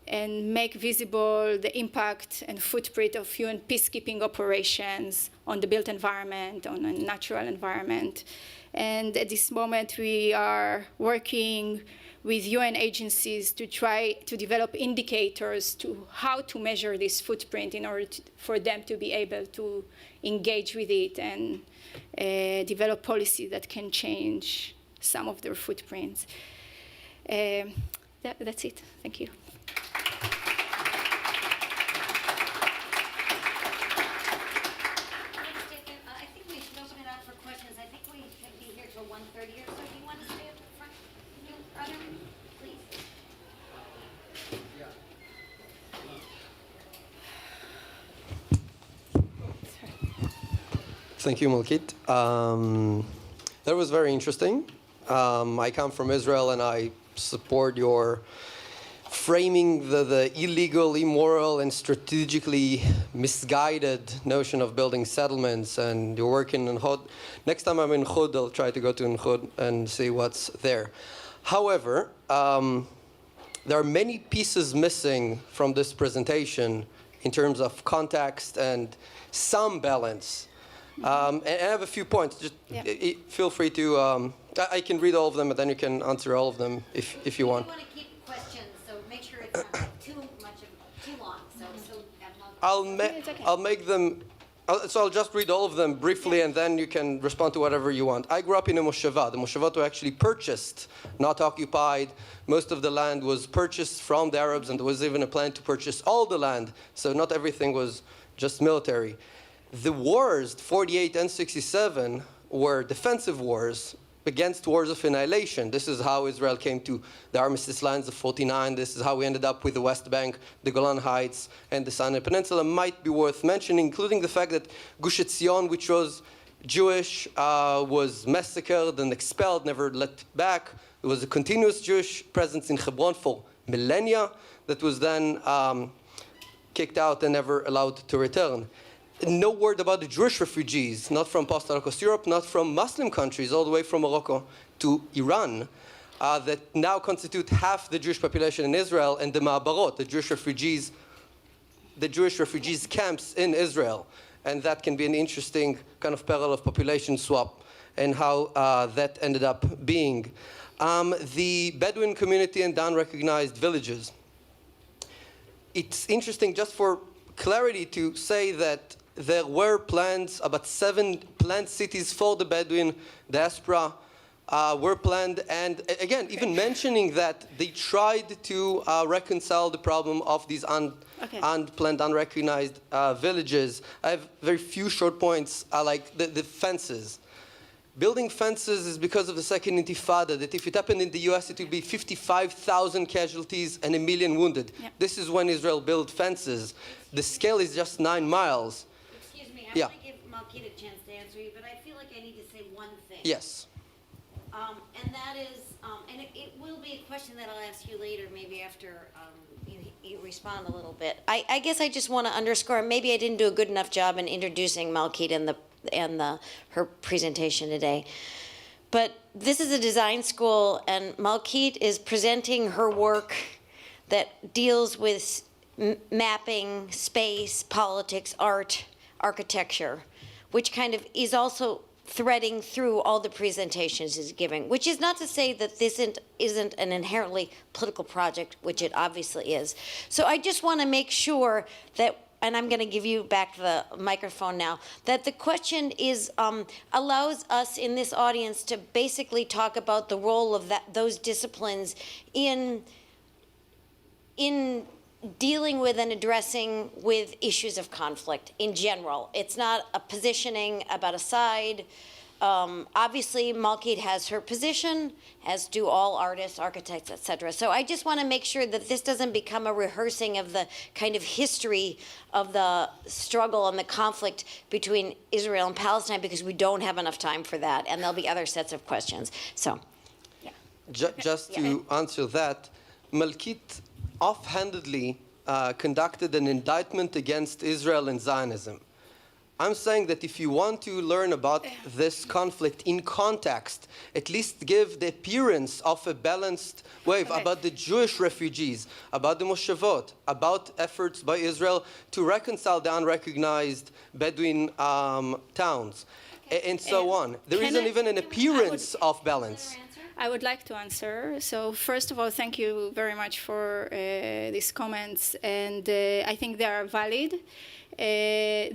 and make visible the impact and footprint of UN peacekeeping operations on the built environment, on a natural environment. And at this moment, we are working with UN agencies to try to develop indicators to how to measure this footprint in order for them to be able to engage with it and develop policy that can change some of their footprints. That's it. Thank you. I think we should open it up for questions. I think we can be here till 1:30 or so. Do you want to stay up front? You, Adam, please. Thank you, Malkit. That was very interesting. I come from Israel, and I support your framing the illegal, immoral, and strategically misguided notion of building settlements. And you're working in Hod. Next time I'm in Hod, I'll try to go to Hod and see what's there. However, there are many pieces missing from this presentation in terms of context and some balance. And I have a few points. Just feel free to. I can read all of them, and then you can answer all of them if you want. We want to keep questions, so make sure it's not too long. So I'll make them. So I'll just read all of them briefly, and then you can respond to whatever you want. I grew up in a mosheva. The moshevot were actually purchased, not occupied. Most of the land was purchased from the Arabs, and there was even a plan to purchase all the land. So not everything was just military. The wars, 48 and 67, were defensive wars against wars of annihilation. This is how Israel came to the Armistice Lines of 49. This is how we ended up with the West Bank, the Golan Heights, and the Sinai Peninsula. Might be worth mentioning, including the fact that Gush Etzion, which was Jewish, was massacred and expelled, never let back. There was a continuous Jewish presence in Hebron for millennia that was then kicked out and never allowed to return. No word about the Jewish refugees, not from post-Holocaust Europe, not from Muslim countries, all the way from Morocco to Iran, that now constitute half the Jewish population in Israel, and the Ma'abarot, the Jewish refugees camps in Israel. And that can be an interesting kind of parallel of population swap and how that ended up being. The Bedouin community and the unrecognized villages. It's interesting, just for clarity, to say that there were plans, about 7 planned cities for the Bedouin diaspora were planned, and again, even mentioning that they tried to reconcile the problem of these unplanned, unrecognized villages. I have very few short points, like the fences. Building fences is because of the Second Intifada, that if it happened in the US, it would be 55,000 casualties and 1 million wounded. Yep. This is when Israel built fences. The scale is just 9 miles. Excuse me, Yeah. I want to give Malkit a chance to answer you, but I feel like I need to say one thing. Yes. And that is, and it will be a question that I'll ask you later, maybe after you respond a little bit. I guess I just want to underscore, maybe I didn't do a good enough job in introducing Malkit and her presentation today. But this is a design school, and Malkit is presenting her work that deals with mapping, space, politics, art, architecture, which kind of is also threading through all the presentations he's giving, which is not to say that this isn't an inherently political project, which it obviously is. So I just want to make sure that, and I'm going to give you back the microphone now, that the question is allows us in this audience to basically talk about the role of those disciplines in dealing with and addressing with issues of conflict in general. It's not a positioning about a side. Obviously, Malkit has her position, as do all artists, architects, etc. So I just want to make sure that this doesn't become a rehearsing of the kind of history of the struggle and the conflict between Israel and Palestine, because we don't have enough time for that, and there'll be other sets of questions. So, yeah. Just to answer that, Malkit offhandedly conducted an indictment against Israel and Zionism. I'm saying that if you want to learn about this conflict in context, at least give the appearance of a balanced wave about the Jewish refugees, about the Moshavot, about efforts by Israel to reconcile the unrecognized Bedouin towns, and so on. There isn't even an appearance of balance. I would like to answer. So first of all, thank you very much for these comments, and I think they are valid.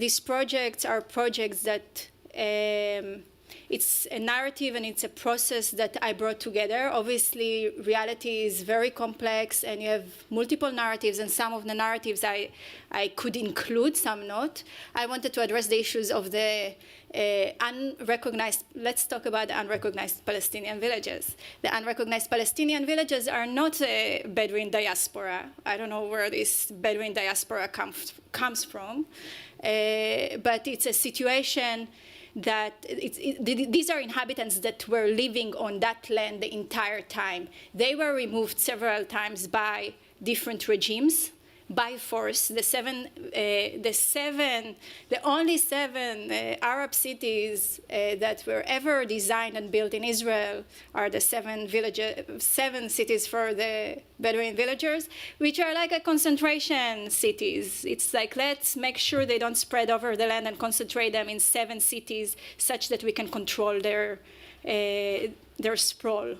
These projects are projects that it's a narrative and it's a process that I brought together. Obviously, reality is very complex, and you have multiple narratives, and some of the narratives I could include, some not. I wanted to address the issues of the unrecognized, let's talk about the unrecognized Palestinian villages. The unrecognized Palestinian villages are not a Bedouin diaspora. I don't know where this Bedouin diaspora comes from, but it's a situation that these are inhabitants that were living on that land the entire time. They were removed several times by different regimes, by force. The only seven Arab cities that were ever designed and built in Israel are the seven cities for the Bedouin villagers, which are like a concentration cities. It's like, let's make sure they don't spread over the land and concentrate them in 7 cities such that we can control their sprawl.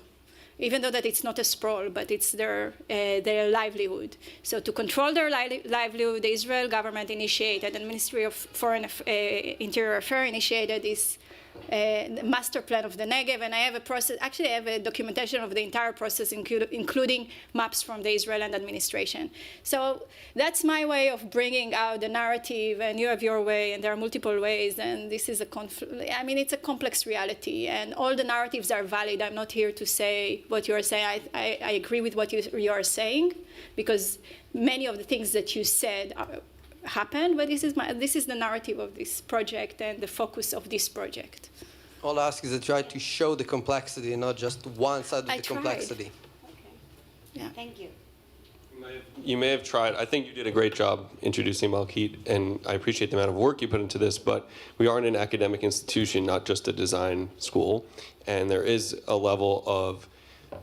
Even though that it's not a sprawl, but it's their livelihood. So to control their livelihood, the Israel government initiated, and Ministry of Interior Affairs initiated this master plan of the Negev, and I have a process. Actually, I have a documentation of the entire process, including maps from the Israeli administration. So that's my way of bringing out the narrative, and you have your way, and there are multiple ways, and this is it's a complex reality, and all the narratives are valid. I'm not here to say what you are saying. I agree with what you are saying, because many of the things that you said happened, but this is the narrative of this project and the focus of this project. All I ask is to try to show the complexity and not just one side of the complexity. Okay. Yeah. Thank you. You may have tried. I think you did a great job introducing Malkit, and I appreciate the amount of work you put into this, but we are in an academic institution, not just a design school, and there is a level of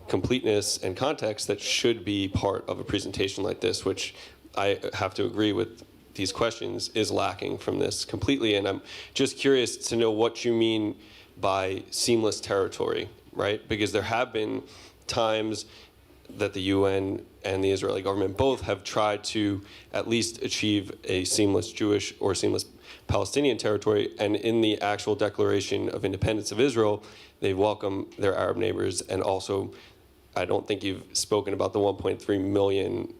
completeness and context that should be part of a presentation like this, which I have to agree with these questions is lacking from this completely. And I'm just curious to know what you mean by seamless territory, right? Because there have been times that the UN and the Israeli government both have tried to at least achieve a seamless Jewish or seamless Palestinian territory, and in the actual Declaration of Independence of Israel, they welcome their Arab neighbors, and also, I don't think you've spoken about the 1.3 million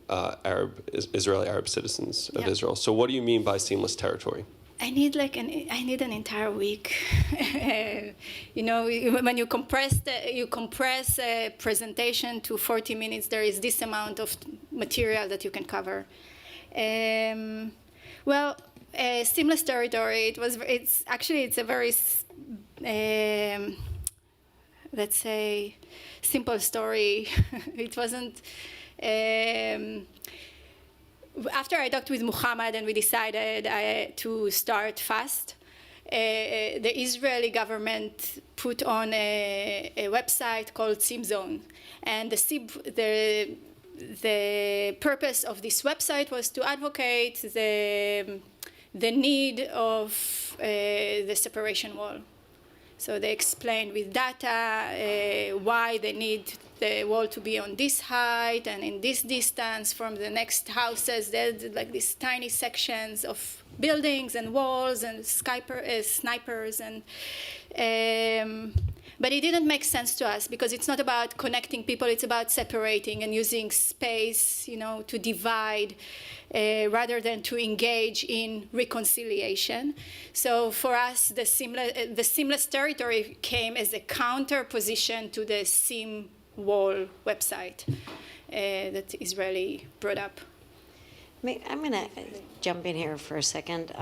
Israeli Arab citizens of Israel. So what do you mean by seamless territory? I need an entire week. When you compress a presentation to 40 minutes, there is this amount of material that you can cover. Seamless territory. It's a very let's say simple story. It wasn't. After I talked with Muhammad and we decided to start fast, the Israeli government put on a website called Sim Zone, and the purpose of this website was to advocate the need of the separation wall. So they explained with data why they need the wall to be on this height and in this distance from the next houses. There's like these tiny sections of buildings and walls and snipers but it didn't make sense to us because it's not about connecting people, it's about separating and using space, to divide rather than to engage in reconciliation. So for us, the seamless territory came as a counter position to the Sim Wall website that Israeli brought up. I'm going to jump in here for a second.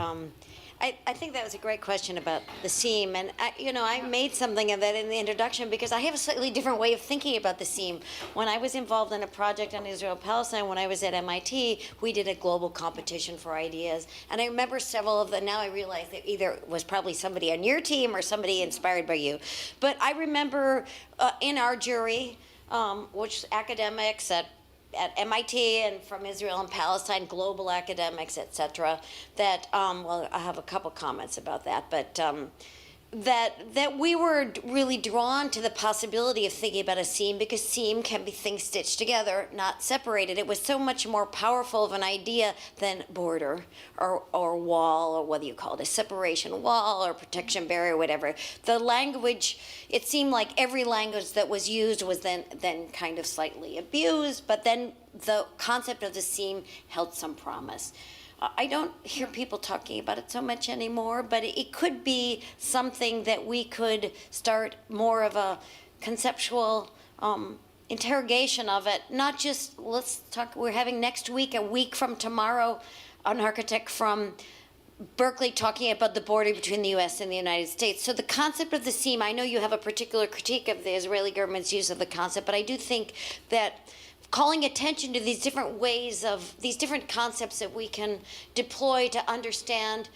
I think that was a great question about the seam, and I made something of that in the introduction because I have a slightly different way of thinking about the seam. When I was involved in a project on Israel-Palestine, when I was at MIT, we did a global competition for ideas, and I remember several of them. Now I realize that either it was probably somebody on your team or somebody inspired by you, but I remember in our jury, which academics at MIT and from Israel and Palestine, global academics, etc., that, I have a couple comments about that, but that we were really drawn to the possibility of thinking about a seam because seam can be things stitched together, not separated. It was so much more powerful of an idea than border or wall, or whether you call it a separation wall or protection barrier, whatever. The language, it seemed like every language that was used was then kind of slightly abused, but then the concept of the seam held some promise. I don't hear people talking about it so much anymore, but it could be something that we could start more of a conceptual interrogation of it. Not just, let's talk, we're having next week, a week from tomorrow, an architect from Berkeley talking about the border between the U.S. and the United States. So the concept of the seam, I know you have a particular critique of the Israeli government's use of the concept, but I do think that calling attention to these different ways of, these different concepts that we can deploy to understand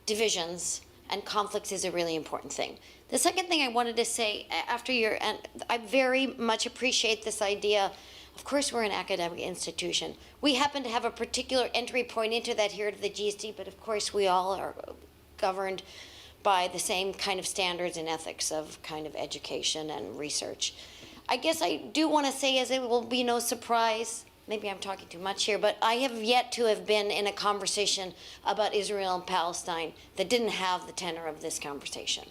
divisions and conflicts is a really important thing. The second thing I wanted to say after and I very much appreciate this idea. Of course, we're an academic institution. We happen to have a particular entry point into that here at the GSD, but of course we all are governed by the same kind of standards and ethics of kind of education and research. I guess I do want to say, as it will be no surprise, maybe I'm talking too much here, but I have yet to have been in a conversation about Israel and Palestine that didn't have the tenor of this conversation.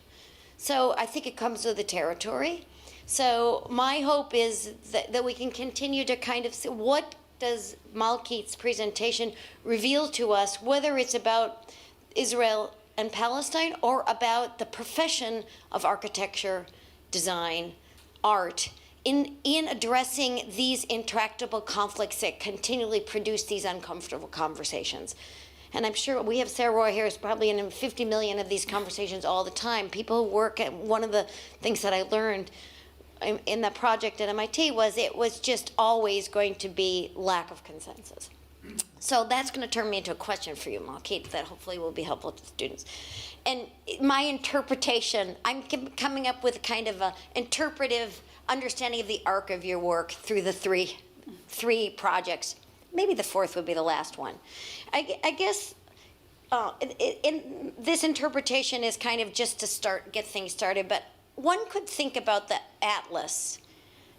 So I think it comes with the territory. So my hope is that we can continue to kind of see what does Malkit's presentation reveal to us, whether it's about Israel and Palestine or about the profession of architecture, design, art, in addressing these intractable conflicts that continually produce these uncomfortable conversations. And I'm sure we have Sarah Roy here is probably in 50 million of these conversations all the time. People who work at, one of the things that I learned in that project at MIT was it was just always going to be lack of consensus. So that's going to turn me into a question for you, Malkit, that hopefully will be helpful to students. And my interpretation, I'm coming up with kind of an interpretive understanding of the arc of your work through the three projects. Maybe the fourth would be the last one. I guess this interpretation is kind of just to get things started, but one could think about the atlas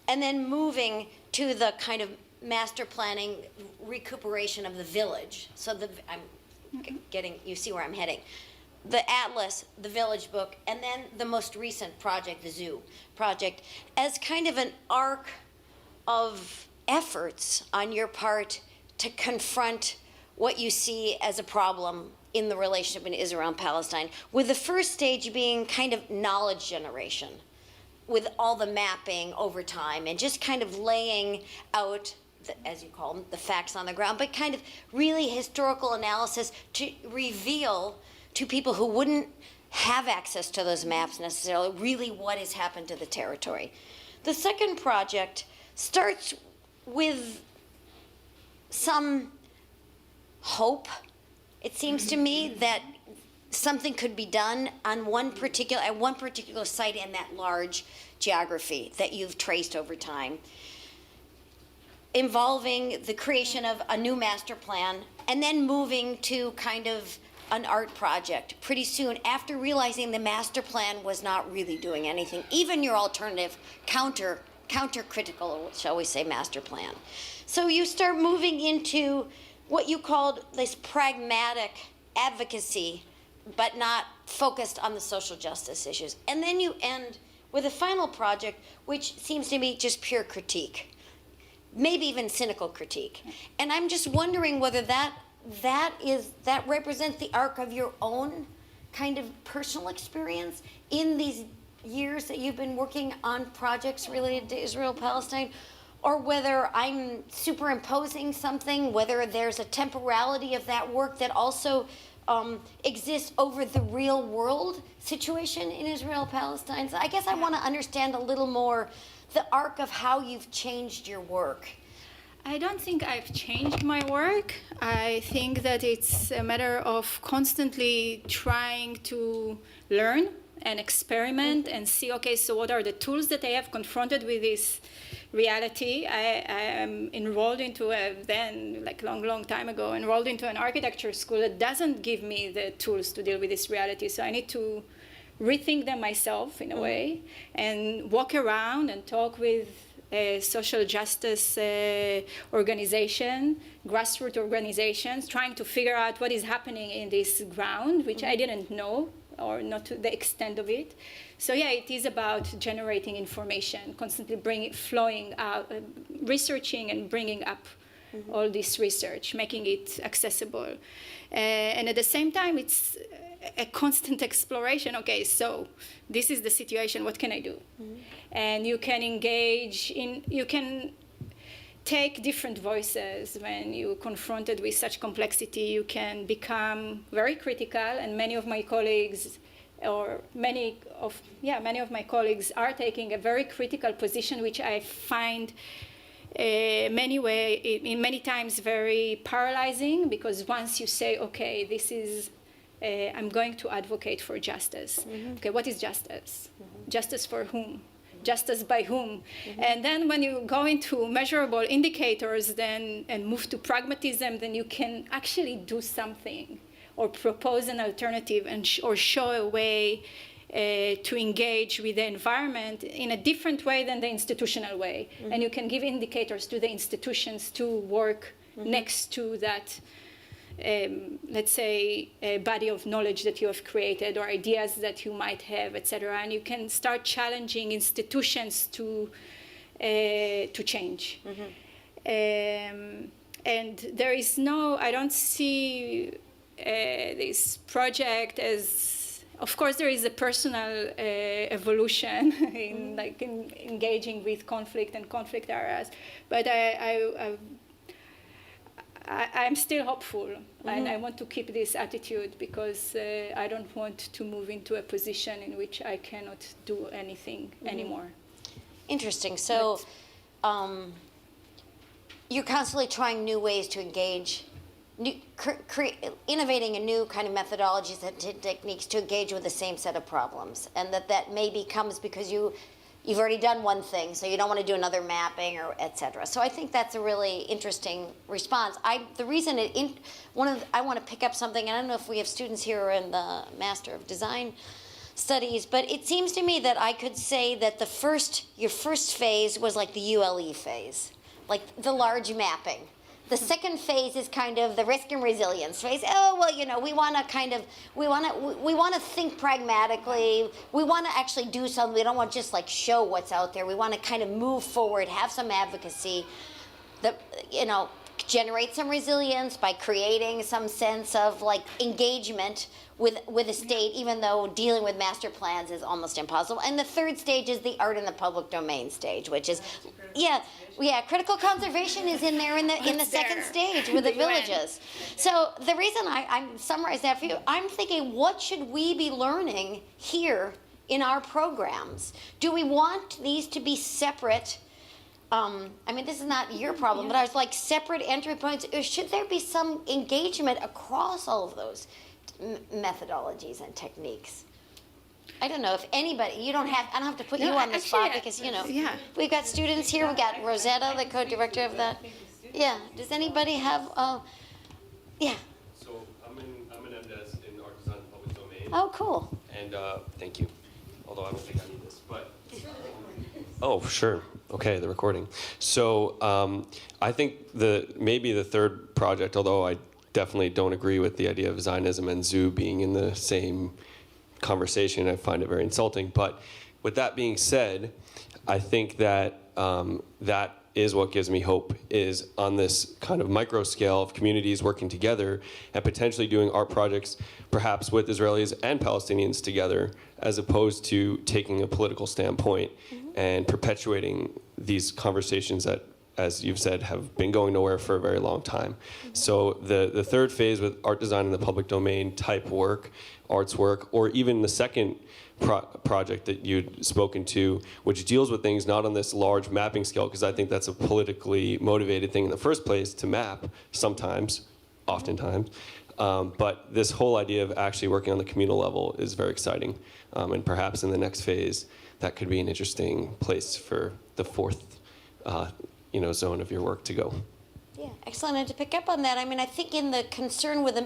and then moving to the kind of master planning recuperation of the village. So you see where I'm heading. The atlas, the village book, and then the most recent project, the zoo project, as kind of an arc of efforts on your part to confront what you see as a problem in the relationship in Israel and Palestine, with the first stage being kind of knowledge generation, with all the mapping over time and just kind of laying out, as you call them, the facts on the ground, but kind of really historical analysis to reveal to people who wouldn't have access to those maps necessarily really what has happened to the territory. The second project starts with some hope. It seems to me that something could be done on one particular site in that large geography that you've traced over time, involving the creation of a new master plan and then moving to kind of an art project pretty soon after realizing the master plan was not really doing anything, even your alternative counter-critical, shall we say, master plan. So you start moving into what you called this pragmatic advocacy, but not focused on the social justice issues. And then you end with a final project, which seems to me just pure critique, maybe even cynical critique. And I'm just wondering whether that represents the arc of your own kind of personal experience in these years that you've been working on projects related to Israel, Palestine, or whether I'm superimposing something, whether there's a temporality of that work that also exists over the real world situation in Israel, Palestine. So I guess I want to understand a little more the arc of how you've changed your work. I don't think I've changed my work. I think that it's a matter of constantly trying to learn and experiment and see, okay, so what are the tools that I have confronted with this reality? I am enrolled into long time ago, enrolled into an architecture school that doesn't give me the tools to deal with this reality. So I need to rethink them myself in a way and walk around and talk with social justice organization, grassroots organizations, trying to figure out what is happening in this ground, which I didn't know, or not to the extent of it. So yeah, it is about generating information, constantly flowing out, researching and bringing up all this research, making it accessible. And at the same time, it's a constant exploration. Okay, so this is the situation, what can I do? And you can you can take different voices. When you're confronted with such complexity, you can become very critical, and many of my colleagues are taking a very critical position, which I find many times very paralyzing, because once you say, okay, this is I'm going to advocate for justice. Okay, what is justice? Justice for whom? Justice by whom? And then when you go into measurable indicators and move to pragmatism, then you can actually do something or propose an alternative or show a way to engage with the environment in a different way than the institutional way. And you can give indicators to the institutions to work next to that let's say, a body of knowledge that you have created or ideas that you might have, etc. And you can start challenging institutions to change. And there is I don't see this project as, of course, there is a personal evolution in engaging with conflict and conflict areas, but I'm still hopeful, and I want to keep this attitude because I don't want to move into a position in which I cannot do anything anymore. Interesting. So you're constantly trying new ways to engage, innovating a new kind of methodologies and techniques to engage with the same set of problems, and that maybe comes because you you've already done one thing, so you don't want to do another mapping or et cetera. So I think that's a really interesting response. The reason I want to pick up something, and I don't know if we have students here in the Master of Design Studies, but it seems to me that I could say that your first phase was like the ULE phase, like the large mapping. The second phase is kind of the risk and resilience phase. Oh, well, we want to think pragmatically. We want to actually do something. We don't want to just like show what's out there. We want to kind of move forward, have some advocacy, generate some resilience by creating some sense of like engagement with a state, even though dealing with master plans is almost impossible. And the third stage is the art in the public domain stage, which is, critical conservation is in there in the second stage with the villages. So the reason I'm summarizing that for you, I'm thinking, what should we be learning here in our programs? Do we want these to be separate? This is not your problem, but I was like, separate entry points. Or should there be some engagement across all of those methodologies and techniques? I don't know if anybody, I don't have to put you on the spot because, we've got students here. We've got Rosetta, the co-director of that. Yeah. Does anybody have, yeah. So I'm an MDes in art design and public domain. Oh, cool. And thank you. Although I don't think I need this, but. Oh, sure. Okay, the recording. So I think maybe the third project, although I definitely don't agree with the idea of Zionism and zoo being in the same conversation. I find it very insulting. But with that being said, I think that that is what gives me hope, is on this kind of micro scale of communities working together and potentially doing art projects perhaps with Israelis and Palestinians together, as opposed to taking a political standpoint and perpetuating these conversations that, as you've said, have been going nowhere for a very long time. So the third phase with art design in the public domain type work, arts work, or even the second project that you'd spoken to, which deals with things not on this large mapping scale, because I think that's a politically motivated thing in the first place, to map sometimes, oftentimes. But this whole idea of actually working on the communal level is very exciting. And perhaps in the next phase, that could be an interesting place for the fourth zone of your work to go. Yeah, excellent. And to pick up on that, I think in the concern with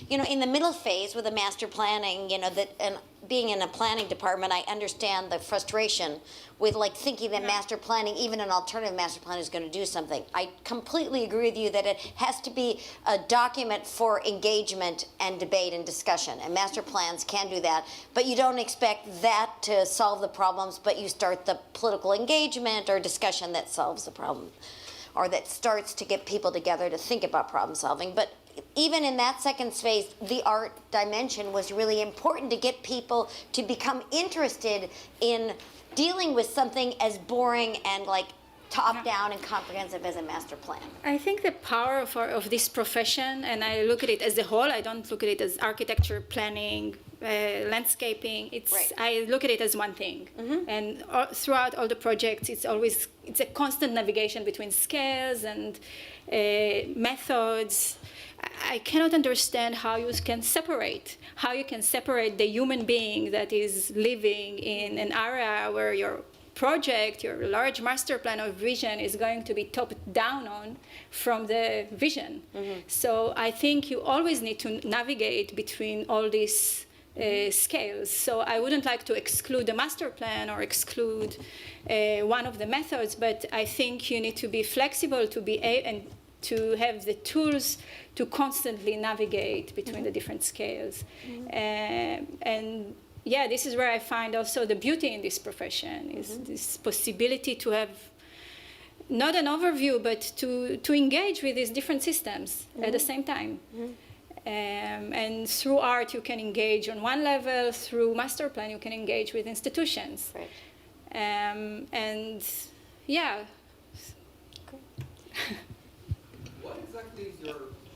in the middle phase with the master planning, and being in a planning department, I understand the frustration with like thinking that master planning, even an alternative master plan, is going to do something. I completely agree with you that it has to be a document for engagement and debate and discussion, and master plans can do that, but you don't expect that to solve the problems, but you start the political engagement or discussion that solves the problem, or that starts to get people together to think about problem solving. But even in that second phase, the art dimension was really important to get people to become interested in dealing with something as boring and like top-down and comprehensive as a master plan. I think the power of this profession, and I look at it as a whole, I don't look at it as architecture, planning, landscaping. I look at it as one thing. And throughout all the projects, it's a constant navigation between scales and methods. I cannot understand how you can separate the human being that is living in an area where your project, your large master plan or vision is going to be top down on from the vision. So I think you always need to navigate between all these scales. So I wouldn't like to exclude the master plan or exclude one of the methods, but I think you need to be flexible and to have the tools to constantly navigate between the different scales. And yeah, this is where I find also the beauty in this profession, is this possibility to have not an overview, but to engage with these different systems at the same time. And through art, you can engage on one level. Through master plan, you can engage with institutions. Right. And yeah. What exactly is your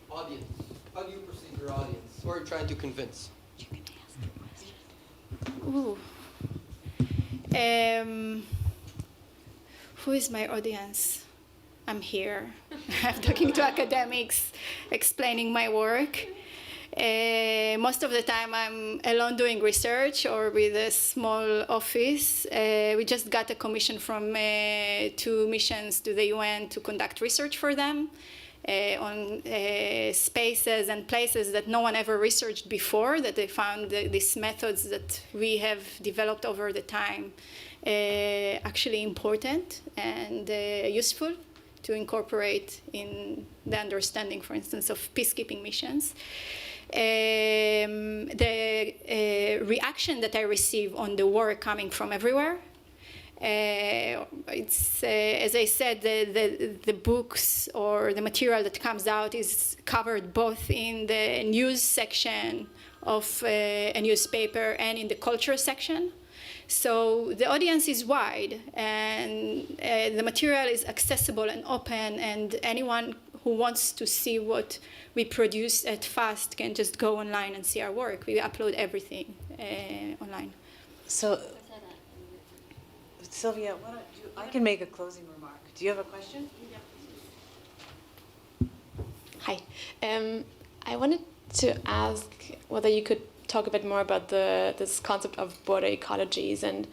audience? How do you perceive your audience? Who are you trying to convince? Ooh. Who is my audience? I'm here. I'm talking to academics, explaining my work. Most of the time I'm alone doing research or with a small office. We just got a commission from 2 missions to the UN to conduct research for them on spaces and places that no one ever researched before, that they found these methods that we have developed over the time actually important and useful to incorporate in the understanding, for instance, of peacekeeping missions. The reaction that I receive on the work coming from everywhere. It's as I said, the books or the material that comes out is covered both in the news section of a newspaper and in the culture section. So the audience is wide, and the material is accessible and open, and anyone who wants to see what we produce at FAST can just go online and see our work. We upload everything online. So, Sylvia, I can make a closing remark. Do you have a question? Hi. I wanted to ask whether you could talk a bit more about this concept of border ecologies, and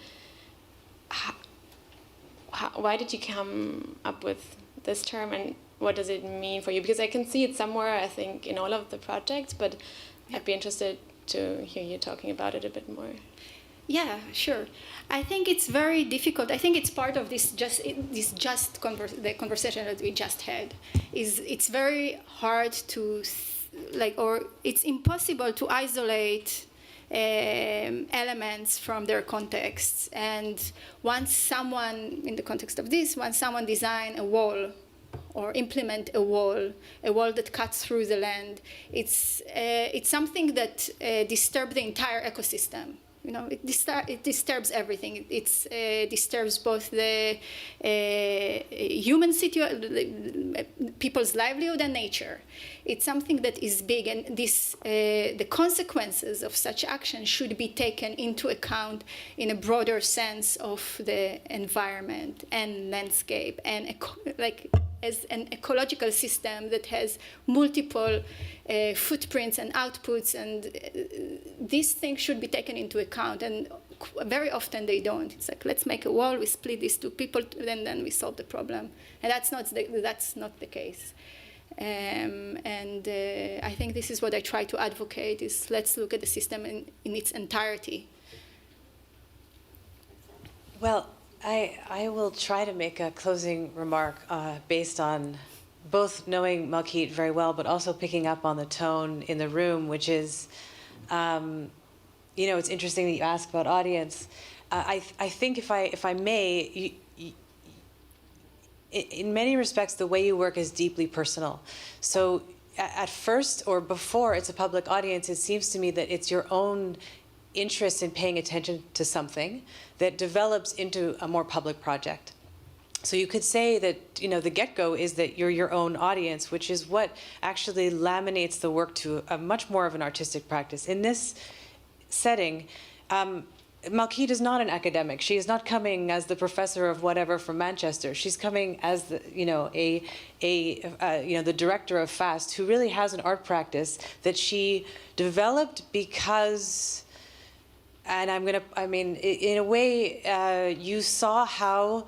why did you come up with this term, and what does it mean for you? Because I can see it somewhere, I think, in all of the projects, but I'd be interested to hear you talking about it a bit more. Yeah, sure. I think it's very difficult. I think it's part of the conversation that we just had. It's very hard to or it's impossible to isolate elements from their contexts. And once someone, in the context of this, once someone design a wall or implement a wall that cuts through the land, it's something that disturbs the entire ecosystem. You know, it disturbs everything. It disturbs both the human people's livelihood and nature. It's something that is big, and the consequences of such action should be taken into account in a broader sense of the environment and landscape, and as an ecological system that has multiple footprints and outputs, and these things should be taken into account, and very often they don't. It's like, let's make a wall, we split these 2 people, and then we solve the problem. And that's not the case. I think this is what I try to advocate, is let's look at the system in its entirety. Well, I will try to make a closing remark based on both knowing Malkit very well, but also picking up on the tone in the room, which is, it's interesting that you ask about audience. I think if I may, in many respects, the way you work is deeply personal. So at first or before it's a public audience, it seems to me that it's your own interest in paying attention to something that develops into a more public project. So you could say that, the get-go is that you're your own audience, which is what actually laminates the work to a much more of an artistic practice. In this setting, Malkit is not an academic. She is not coming as the professor of whatever from Manchester. She's coming as the, the director of FAST, who really has an art practice that she developed because. And in a way, you saw how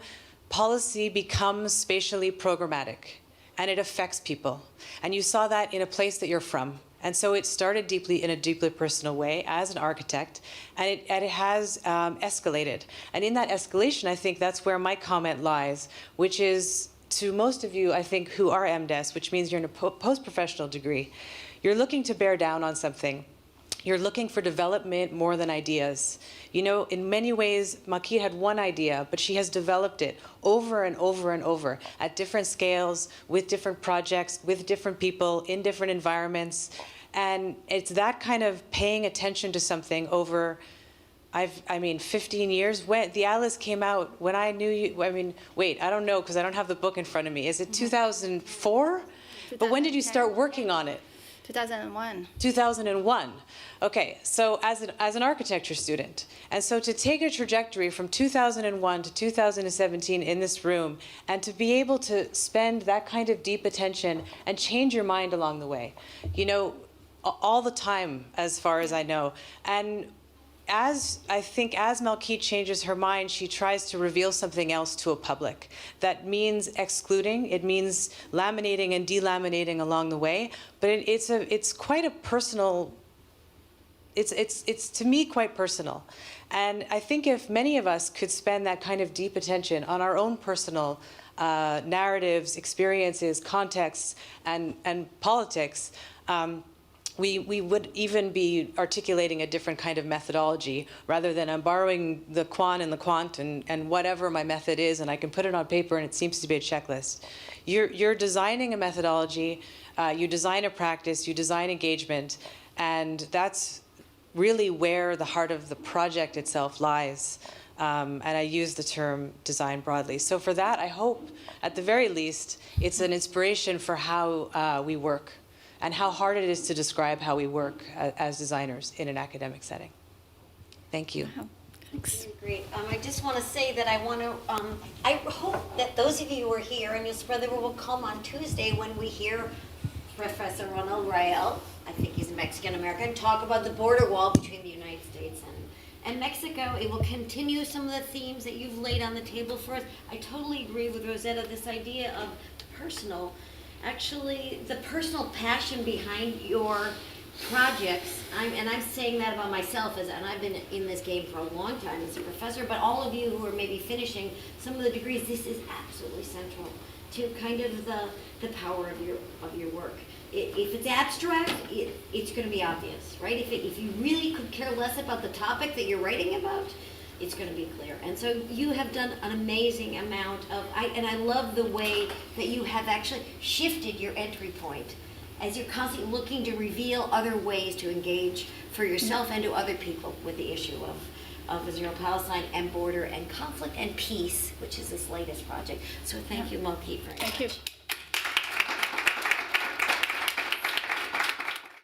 policy becomes spatially programmatic, and it affects people. And you saw that in a place that you're from. And so it started in a deeply personal way as an architect, and it has escalated. And in that escalation, I think that's where my comment lies, which is to most of you, I think, who are MDes, which means you're in a post-professional degree, you're looking to bear down on something. You're looking for development more than ideas. In many ways, Malkit had one idea, but she has developed it over and over and over at different scales, with different projects, with different people, in different environments. And it's that kind of paying attention to something over, 15 years. When the Atlas came out, when I knew you, wait, I don't know, because I don't have the book in front of me. Is it 2004? But when did you start working on it? 2001. 2001. Okay, so as an architecture student, and so to take a trajectory from 2001 to 2017 in this room, and to be able to spend that kind of deep attention and change your mind along the way. all the time, as far as I know. And as Malkit changes her mind, she tries to reveal something else to a public. That means excluding, it means laminating and delaminating along the way, but it's quite a personal, it's to me quite personal. And I think if many of us could spend that kind of deep attention on our own personal narratives, experiences, contexts, and politics, we would even be articulating a different kind of methodology rather than I'm borrowing the quan and the quant and whatever my method is, and I can put it on paper and it seems to be a checklist. You're designing a methodology, you design a practice, you design engagement, and that's really where the heart of the project itself lies. And I use the term design broadly. So for that, I hope, at the very least, it's an inspiration for how we work and how hard it is to describe how we work as designers in an academic setting. Thank you. Thanks. Great. I just want to say that I want to, I hope that those of you who are here and your brother will come on Tuesday when we hear Professor Ronald Rael, I think he's a Mexican-American, talk about the border wall between the United States and Mexico. It will continue some of the themes that you've laid on the table for us. I totally agree with Rosetta, this idea of personal, actually the personal passion behind your projects. And I'm saying that about myself, and I've been in this game for a long time as a professor, but all of you who are maybe finishing some of the degrees, this is absolutely central to kind of the power of your work. If it's abstract, it's going to be obvious, right? If you really could care less about the topic that you're writing about, it's going to be clear. And so you have done an amazing amount of, and I love the way that you have actually shifted your entry point as you're constantly looking to reveal other ways to engage for yourself and to other people with the issue of Israel-Palestine and border and conflict and peace, which is this latest project. So thank you, Malkit, for Thank you.